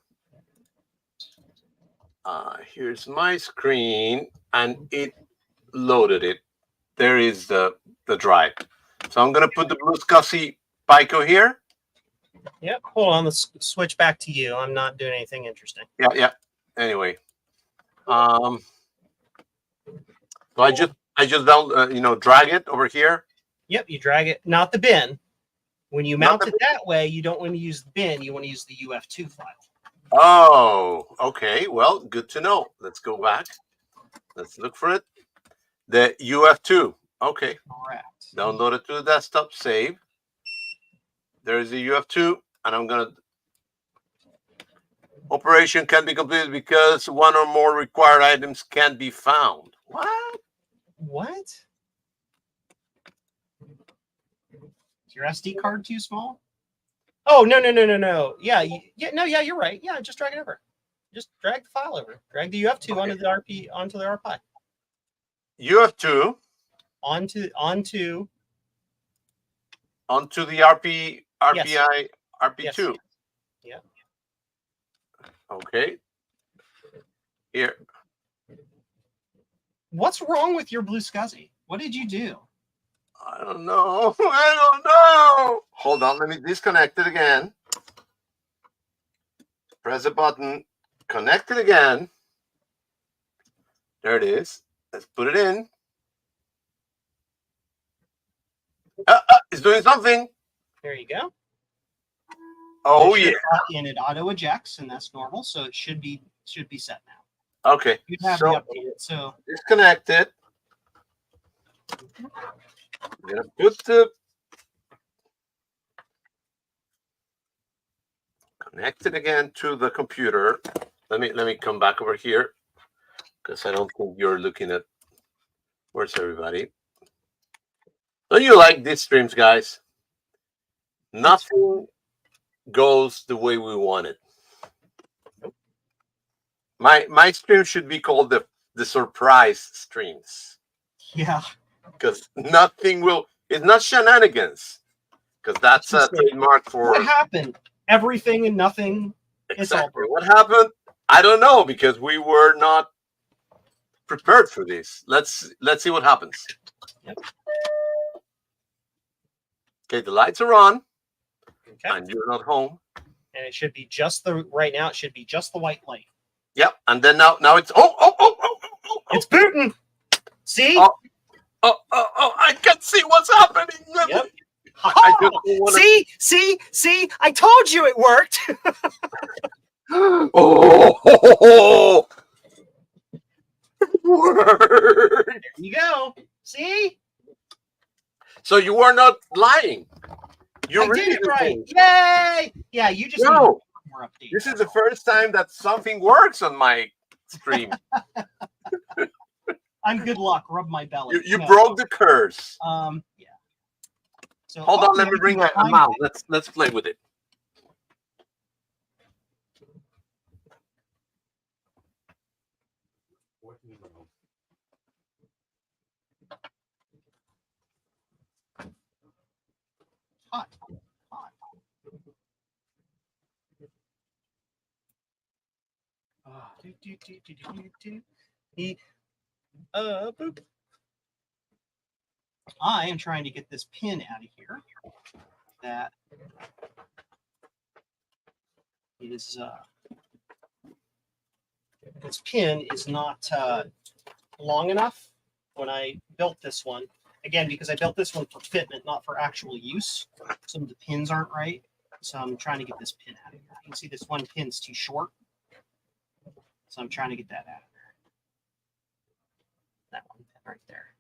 Here's my screen, and it loaded it. There is the drive. So I'm gonna put the Blue SCSI Pico here. Yep. Hold on. Let's switch back to you. I'm not doing anything interesting. Yeah. Anyway, so I just down drag it over here. Yep. You drag it, not the bin. When you mount it that way, you don't want to use the bin. You want to use the UF2 file. Oh, okay. Well, good to know. Let's go back. Let's look for it. The UF2. Okay. Correct. Download it to the desktop. Save. There is the UF2, and I'm gonna. Operation can be completed because one or more required items can't be found. What? What? Is your SD card too small? Oh, no. Yeah, you're right. Yeah, just drag it over. Just drag the file over. Drag the UF2 onto the RP, onto the RPI. UF2 onto the RPI RP2. Yes. Yeah. Okay. Here. What's wrong with your Blue SCSI? What did you do? I don't know. Hold on. Let me disconnect it again. Press the button. Connect it again. There it is. Let's put it in. It's doing something. There you go. Oh yeah. And it auto ejects, and that's normal, so it should be set now. Okay. You have to update it. So disconnect it. I'm gonna put the connect it again to the computer. Let me come back over here because I don't think you're looking at. Where's everybody? Don't you like these streams, guys? Nothing goes the way we want it. My stream should be called the surprise streams. Yeah. Because nothing will. It's not shenanigans. Because that's a trademark for. What happened? Everything and nothing. Exactly. What happened? I don't know because we were not prepared for this. Let's see what happens. Yep. Okay, the lights are on, Okay. and you're not home. And it should be just the right now. It should be just the white light. Yep. And then now it's oh. It's booting. See? Oh. I can see what's happening. Yep. I just don't wanna... See, I told you it worked. Oh, word. There you go. See? So you were not lying. You I did it right. Yay! Yeah, you just need more updates. This is the first time that something works on my stream. I'm good luck. Rub my belly. You broke the curse. Yeah. So hold on, let me bring a mouse. Let's play with it. Hot. Boop. I am trying to get this pin out of here. That is this pin is not long enough. When I built this one, again, because I built this one for fitment, not for actual use, some of the pins aren't right. So I'm trying to get this pin out of here. You can see this one pin's too short. So I'm trying to get that out of there. That one right there.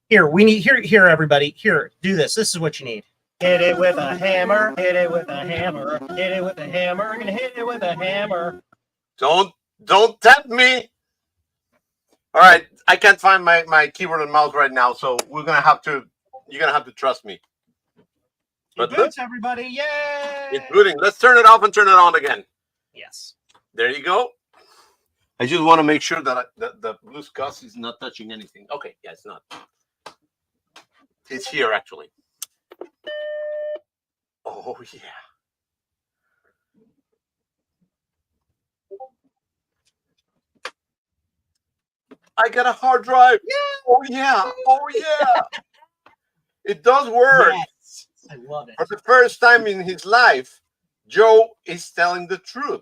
Here, everybody. Here, do this. This is what you need. Hit it with a hammer. Hit it with a hammer. Hit it with a hammer. I'm gonna hit it with a hammer. Don't tempt me. All right, I can't find my keyboard and mouse right now, so you're gonna have to trust me. But it boots, everybody! Yay! It's booting. Let's turn it off and turn it on again. Yes. There you go. I just want to make sure that the blue SCSI is not touching anything. Okay, yeah, it's not. It's here actually. Oh yeah. I got a hard drive. Yeah. Oh yeah. Oh yeah. It does work. Yes. I love it. For the first time in his life, Joe is telling the truth.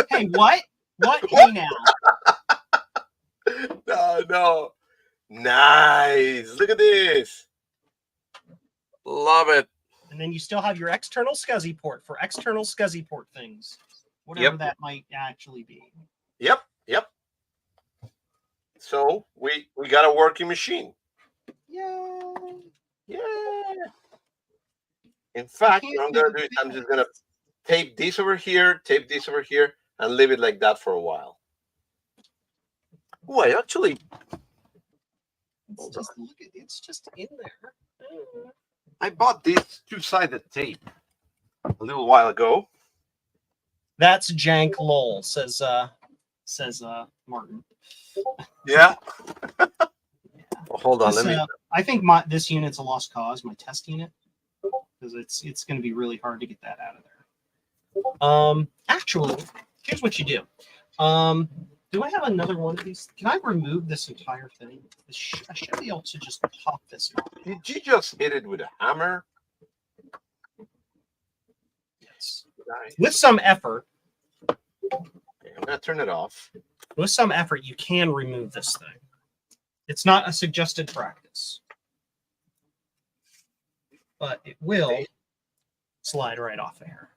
Hey, what? What? Hey now. No. Nice. Look at this. Love it. And then you still have your external SCSI port for external SCSI port things. Whatever that might actually be. Yep. So we got a working machine. Yay. In fact, what I'm gonna do is I'm just gonna tape this over here, and leave it like that for a while. Oh, I actually It's just in there. I bought this two-sided tape a little while ago. That's jank lol, says Martin. Yeah. Well, hold on, let me. I think this unit's a lost cause, my test unit, because it's going to be really hard to get that out of there. Actually, here's what you do. Do I have another one of these? Can I remove this entire thing? I should be able to just pop this off. Did you just hit it with a hammer? Yes. With some effort. Okay, I'm gonna turn it off. With some effort, you can remove this thing. It's not a suggested practice, but it will slide right off of here.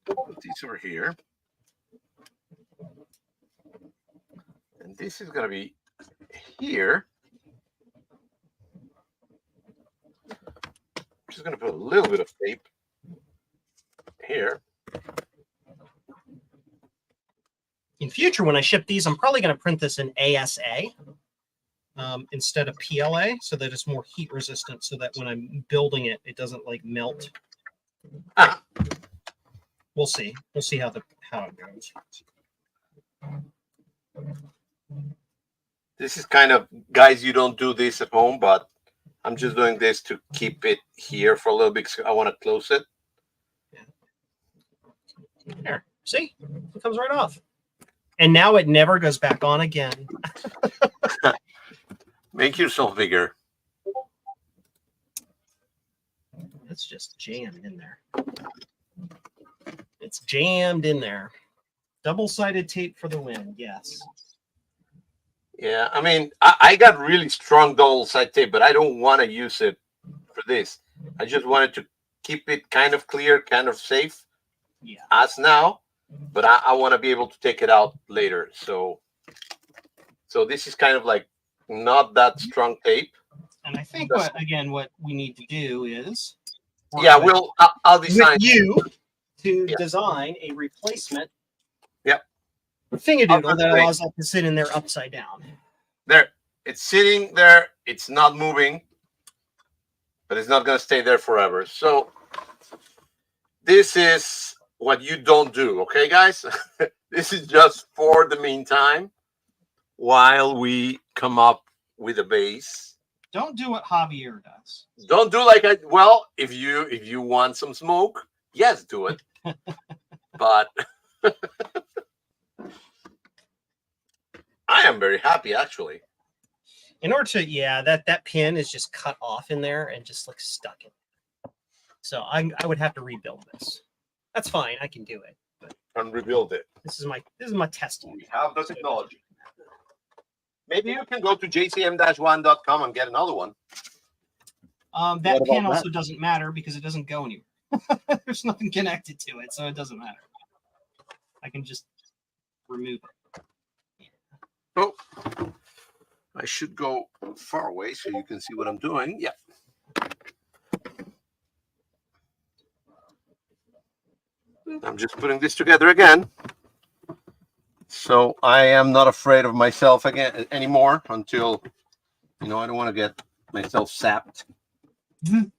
Put these over here. And this is going to be here. I'm just going to put a little bit of tape here. In future, when I ship these, I'm probably going to print this in ASA instead of PLA, so that it's more heat resistant, so that when I'm building it, it doesn't like melt. We'll see. We'll see how it goes. This is kind of, guys, you don't do this at home, but I'm just doing this to keep it here for a little bit. I want to close it. There, see, it comes right off. And now it never goes back on again. Make yourself bigger. It's just jammed in there. It's jammed in there. Double-sided tape for the win, yes. Yeah, I mean, I got really strong double-sided tape, but I don't want to use it for this. I just wanted to keep it kind of clear, kind of safe as now, but I want to be able to take it out later. So this is kind of like not that strong tape. And I think what we need to do is I'll design with you to design a replacement thingadoodle that allows it to sit in there upside down. There, it's sitting there. It's not moving, but it's not going to stay there forever. So this is what you don't do, okay, guys? This is just for the meantime while we come up with a base. Don't do what Javier does. Don't do like if you want some smoke, yes, do it. But I am very happy, actually. In order to, that pin is just cut off in there and just like stuck in. So I would have to rebuild this. That's fine, I can do it. But and rebuild it. This is my testing. We have the technology. Maybe you can go to jcm-1.com and get another one. That pin also doesn't matter because it doesn't go anywhere. There's nothing connected to it, so it doesn't matter. I can just remove it. Oh, I should go far away so you can see what I'm doing. Yeah. I'm just putting this together again. So I am not afraid of myself again anymore until, I don't want to get myself sapped. And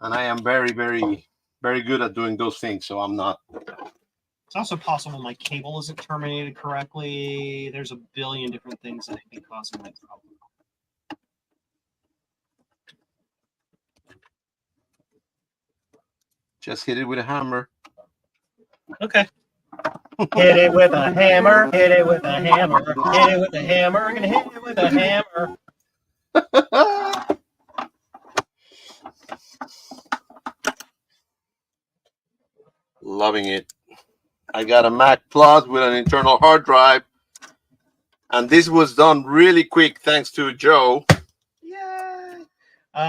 I am very, very, very good at doing those things. So I'm not. It's also possible my cable isn't terminated correctly. There's a billion different things that could be causing that problem. Just hit it with a hammer. Okay. Hit it with a hammer. Hit it with a hammer. Hit it with a hammer. And hit it with a hammer. Loving it. I got a Mac Plus with an internal hard drive, and this was done really quick thanks to Joe. Yay!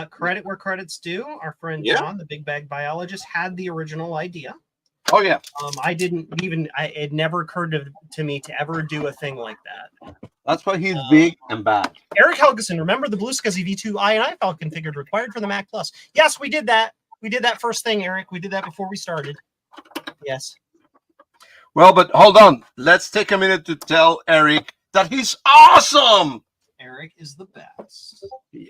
Credit where credit's due. Our friend John, the big bag biologist, had the original idea. Oh yeah. It never occurred to me to ever do a thing like that. That's why he's big and bad. Eric Helgeson, remember the Blue SCSI V2 I file configured required for the Mac Plus? Yes, we did that. We did that first thing, Eric. We did that before we started. Yes. Well, but hold on. Let's take a minute to tell Eric that he's awesome. Eric is the best. Yeah.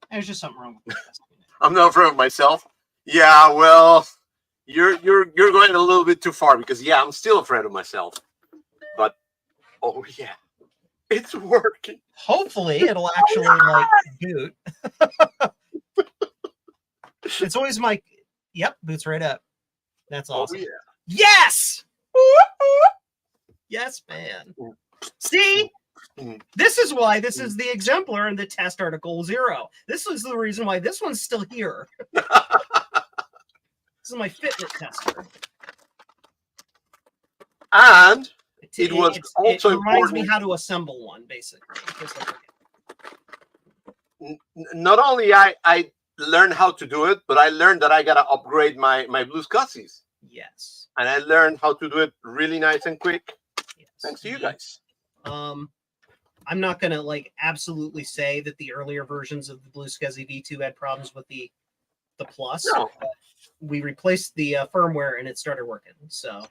There's just something wrong with this. I'm not afraid of myself. Yeah, well, you're going a little bit too far because I'm still afraid of myself. But it's working. Hopefully, it'll actually boot. It's always boots right up. That's awesome. Oh, yeah. Yes! Yes, man. See? This is why this is the exemplar in the test article 0. This is the reason why this one's still here. This is my fitment tester. And it reminds me how to assemble one, basically. Not only I learned how to do it, but I learned that I gotta upgrade my Blue SCSIs. Yes. And I learned how to do it really nice and quick. Yes. Thanks to you guys. I'm not gonna absolutely say that the earlier versions of the Blue SCSI V2 had problems with the Plus. No. We replaced the firmware and it started working. So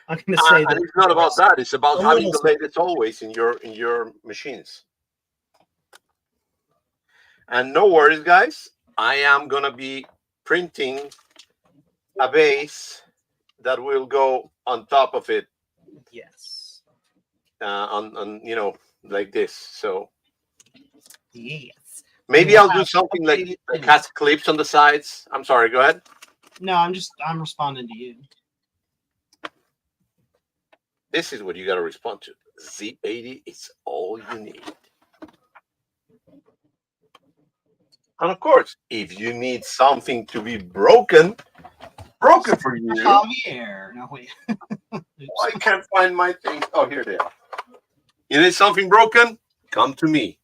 I'm gonna say that it's not about that. It's about having the latest always in your machines. And no worries, guys. I am gonna be printing a base that will go on top of it. Yes. On like this. So Yes. maybe We'll I'll do have something like updated that things. has clips on the sides. I'm sorry. Go ahead. No, I'm responding to you. This is what you got to respond to. Z80 is all you need. And of course, if you need something to be broken for you. Javier. No, wait. I can't find my things. Oh, here they are. You need something broken? Come to me.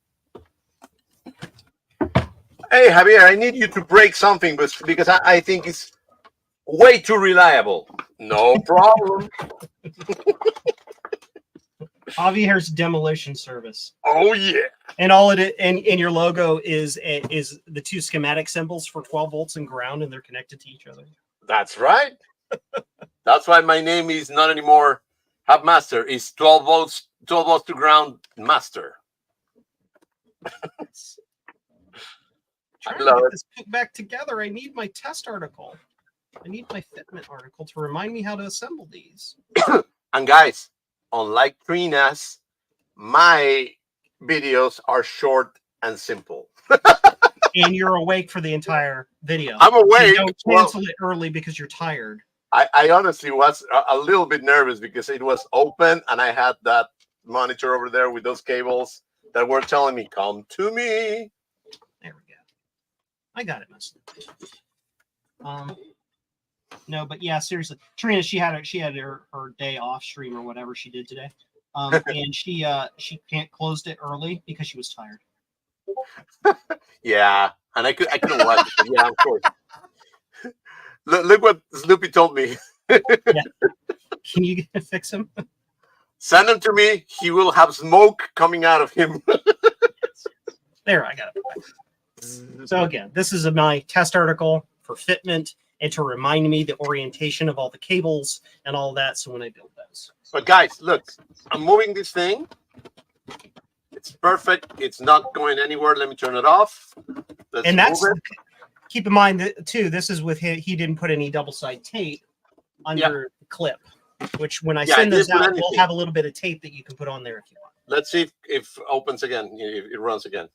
Hey, Javier, I need you to break something because I think it's way too reliable. No problem. Javier's demolition service. Oh, yeah. And all it is, and your logo is the two schematic symbols for 12 volts and ground, and they're connected to each other. That's right. That's why my name is not anymore Hub Master. It's 12 volts to ground master. Trying to get this put back together. I need my test article. I need my fitment article to remind me how to assemble these. And guys, unlike Trina's, my videos are short and simple. And you're awake for the entire video. I'm awake. So don't cancel it early because you're tired. I honestly was a little bit nervous because it was open and I had that monitor over there with those cables that were telling me, come to me. There we go. I got it, mostly. No, but yeah, seriously, Trina, she had her day off stream or whatever she did today, and she can't closed it early because she was tired. Yeah, and I couldn't watch it. Yeah, of course. Look what Snoopy told me. Yeah. Can you fix him? Send him to me. He will have smoke coming out of him. There, I got it. So again, this is my test article for fitment and to remind me the orientation of all the cables and all that. So when I build those. But guys, look, I'm moving this thing. It's perfect. It's not going anywhere. Let me turn it off. And that's, keep in mind that too, this is with he didn't put any double side tape under the clip, which when I send those out, we'll have a little bit of tape that you can put on there if you want. Let's see if it opens again, if it runs again.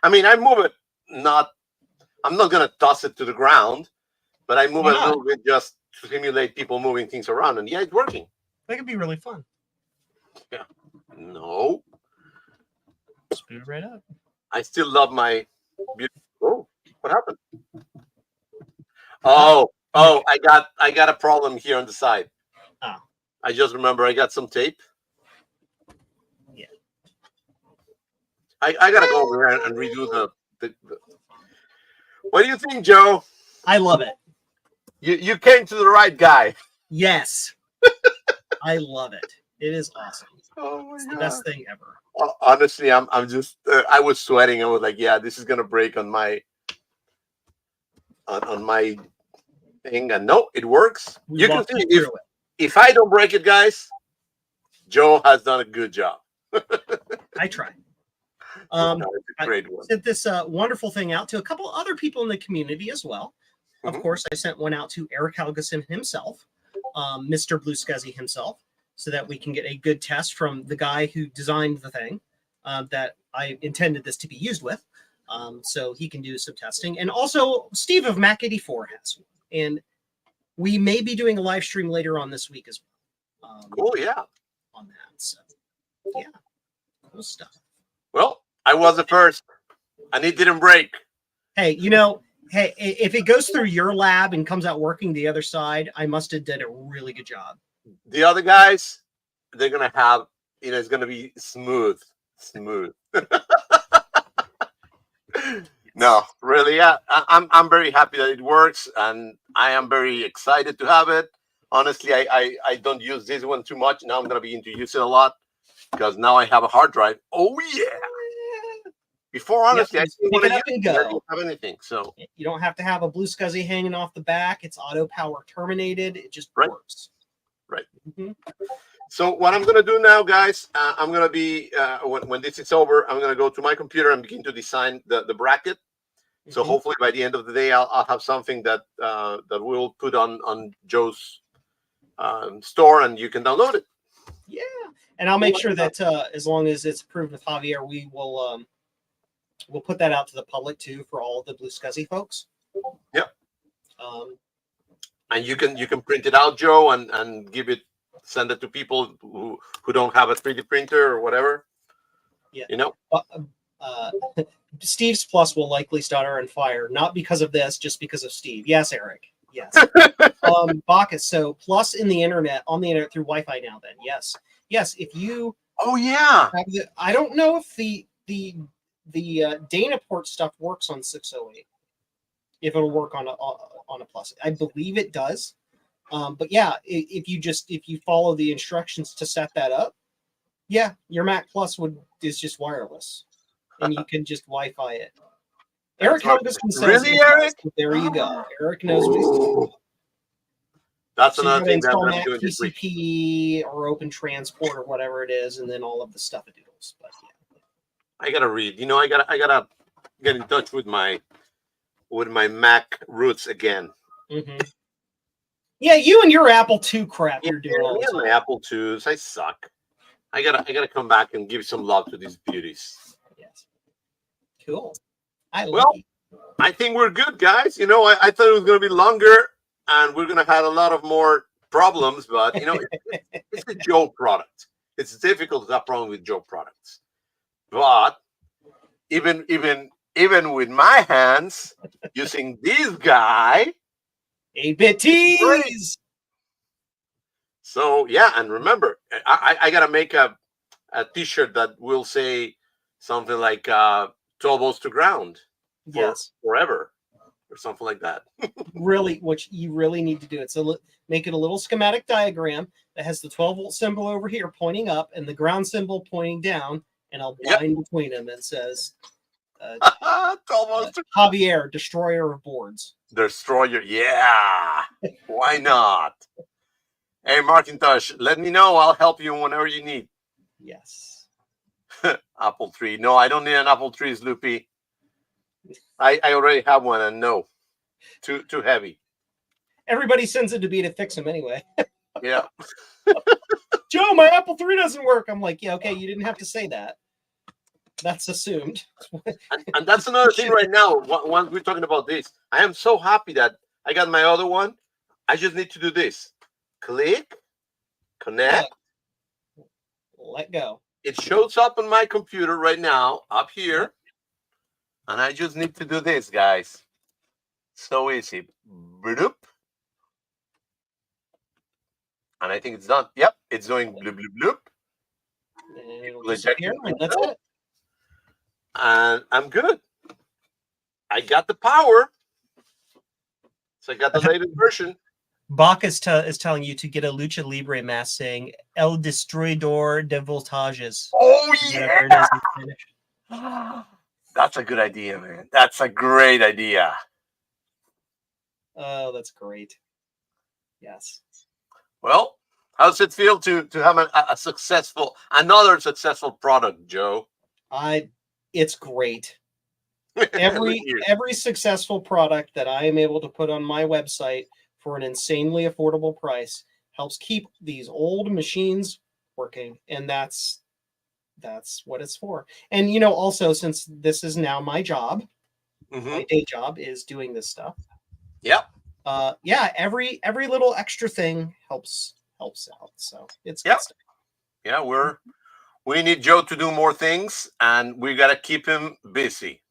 I mean, I move it, I'm not going to toss it to the ground, but I move it a little bit just to simulate people moving things around. And yeah, it's working. That could be really fun. Yeah. No. Just boot it right up. I still love my beautiful. Oh, what happened? Oh, I got a problem here on the side. Oh. I just remember I got some tape. Yeah. I gotta go over there and redo the. What do you think, Joe? I love it. You came to the right guy. Yes. I love it. It is awesome. Oh my It's God. the best thing ever. Honestly, I'm just I was sweating. I was like, yeah, this is gonna break on my thing, and no, it works. You can see if I don't break it, guys, Joe has done a good job. I try. It's a great one. I sent this wonderful thing out to a couple other people in the community as well. Of course, I sent one out to Eric Helgeson himself, Mr. Blue Scuzzy himself, so that we can get a good test from the guy who designed the thing that I intended this to be used with. So he can do some testing. And also, Steve of Mac 84 has one. And we may be doing a live stream later on this week as well. Cool, yeah. On that. So, yeah. Cool stuff. Well, I was the first, and it didn't break. Hey, hey, if it goes through your lab and comes out working the other side, I must have did a really good job. The other guys, they're gonna have, it's gonna be smooth. No, really, yeah. I'm very happy that it works, and I am very excited to have it. Honestly, I don't use this one too much. Now I'm gonna begin to use it a lot because now I have a hard drive. Oh yeah. Before, honestly, I didn't have anything. So you don't have to have a Blue Scuzzy hanging off the back. It's auto power terminated. It just works. Right. Mm-hmm. So what I'm going to do now, guys, I'm going to be, when this is over, I'm going to go to my computer and begin to design the bracket. So hopefully by the end of the day, I'll have something that we'll put on Joe's store, and you can download it. Yeah. And I'll make sure that as long as it's approved with Javier, we will we'll put that out to the public too for all the Blue Scuzzy folks. Yep. And you can print it out, Joe, and send it to people who don't have a 3D printer or whatever. Yeah. You know. Steve's Plus will likely start on fire, not because of this, just because of Steve. Yes, Eric. Yes. Bacchus. So Plus on the internet through Wi-Fi now. Then yes. If you. Oh yeah. I don't know if the Dynaport stuff works on 608. If it'll work on a Plus, I believe it does. But yeah, if you follow the instructions to set that up, yeah, your Mac Plus is just wireless, and you can just Wi-Fi it. Eric Helgeson says, really, Eric? There you go. Eric knows what he's doing. That's So another thing that I'm Mac doing this week. TCP or Open Transport or whatever it is, and then all of the stuff it doodles. But yeah, I gotta read. You know, I gotta get in touch with my Mac roots again. Mm-hmm. Yeah, you and your Apple II crap you're doing all the time. My Apple IIs, I suck. I gotta come back and give some love to these beauties. Yes. Cool. I think we're good, guys. You know, I thought it was gonna be longer and we're gonna have a lot of more problems, but you know, it's a Joe product. It's difficult to have problem with Joe products. But even with my hands using this guy, 8-bit tees. So yeah, and remember, I gotta make a T-shirt that will say something like 12 volts to ground, forever, or something like that. Really, what you really need to do it. So make it a little schematic diagram that has the 12-volt symbol over here pointing up and the ground symbol pointing down, and I'll line between them and says 12 volts. Javier, destroyer of boards. Destroyer, yeah. Why not? Hey, Markintosh, let me know. I'll help you whenever you need. Yes. Apple III. No, I don't need an Apple III, Sloopy. I already have one, and no, too heavy. Everybody sends it to me to fix them anyway. Yeah. Joe, my Apple III doesn't work. I'm like, yeah, okay, you didn't have to say that. That's assumed. and that's another thing right now. Once we're talking about this, I am so happy that I got my other one. I just need to do this. Click, connect, let go. It shows up on my computer right now, up here. And I just need to do this, guys. So easy. Bloop. And I think it's done. Yep, it's doing bloop, bloop, bloop. And that's it. And I'm good. I got the power. So I got the latest version. Bacchus is telling you to get a Lucha Libre mask saying El Destruidor de Voltages. Oh, yeah. That's a good idea, man. That's a great idea. Oh, that's great. Yes. Well, how does it feel to have another successful product, Joe? It's great. Every successful product that I am able to put on my website for an insanely affordable price helps keep these old machines working, and that's what it's for. And you know, also, since this is now my job, my day job is doing this stuff. Yep. Every little extra thing helps out. So it's good stuff. Yeah, we need Joe to do more things, and we got to keep him busy.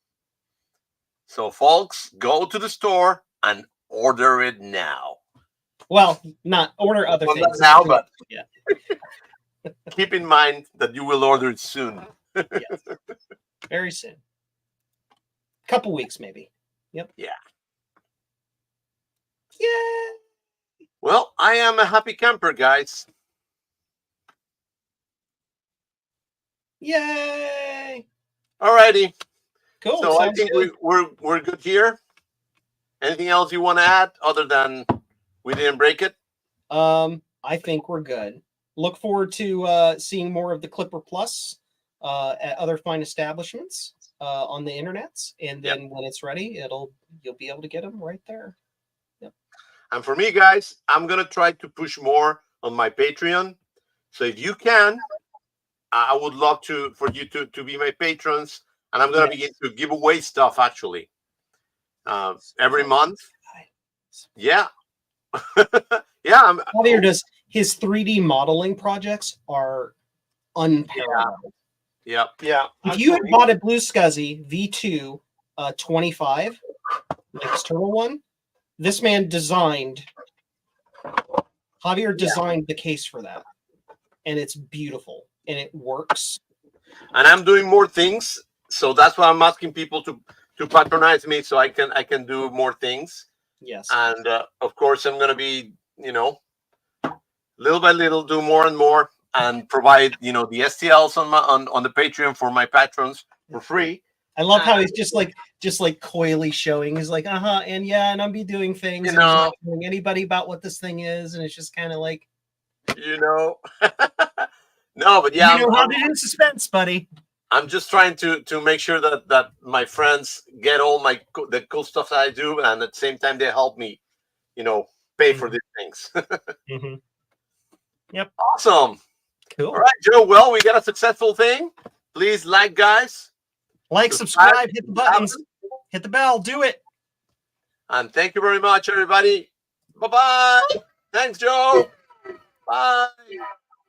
So, folks, go to the store and order it now. Well, not order other things. Not now, but keep in mind that you will order it soon. Yes. Very soon. Couple weeks, maybe. Yep. Yeah. Yeah. Well, I am a happy camper, guys. Yay! Alrighty. Cool. So I think we're good here. Anything else you want to add other than we didn't break it? I think we're good. Look forward to seeing more of the Clipper Plus at other fine establishments on the internets, and then when it's ready, you'll be able to get them right there. Yep. And for me, guys, I'm gonna try to push more on my Patreon. So if you can, I would love for you to be my patrons, and I'm going to begin to give away stuff actually every month. Yeah. Yeah. Javier does his 3D modeling projects are unparalleled. Yeah. If you had bought a Blue SCSI V2 25, like this turtle one, this man Javier designed the case for that, and it's beautiful and it works. And I'm doing more things, so that's why I'm asking people to patronize me, so I can do more things. Yes. And of course, I'm going to be, little by little, do more and more, and provide, the STLs on the Patreon for my patrons for free. I love how he's just like coyly showing. He's like, and I'll be doing things. And he's not telling anybody about what this thing is, and it's just kind of like, no, but yeah, I'm in suspense, buddy. I'm just trying to make sure that my friends get all the cool stuff that I do, and at the same time they help me, pay for these things. Yep. Awesome. Cool. All right, Joe. Well, we got a successful thing. Please guys. Like, subscribe, hit the buttons, hit the bell, do it. And thank you very much, everybody. Bye-bye. Thanks, Joe. Bye.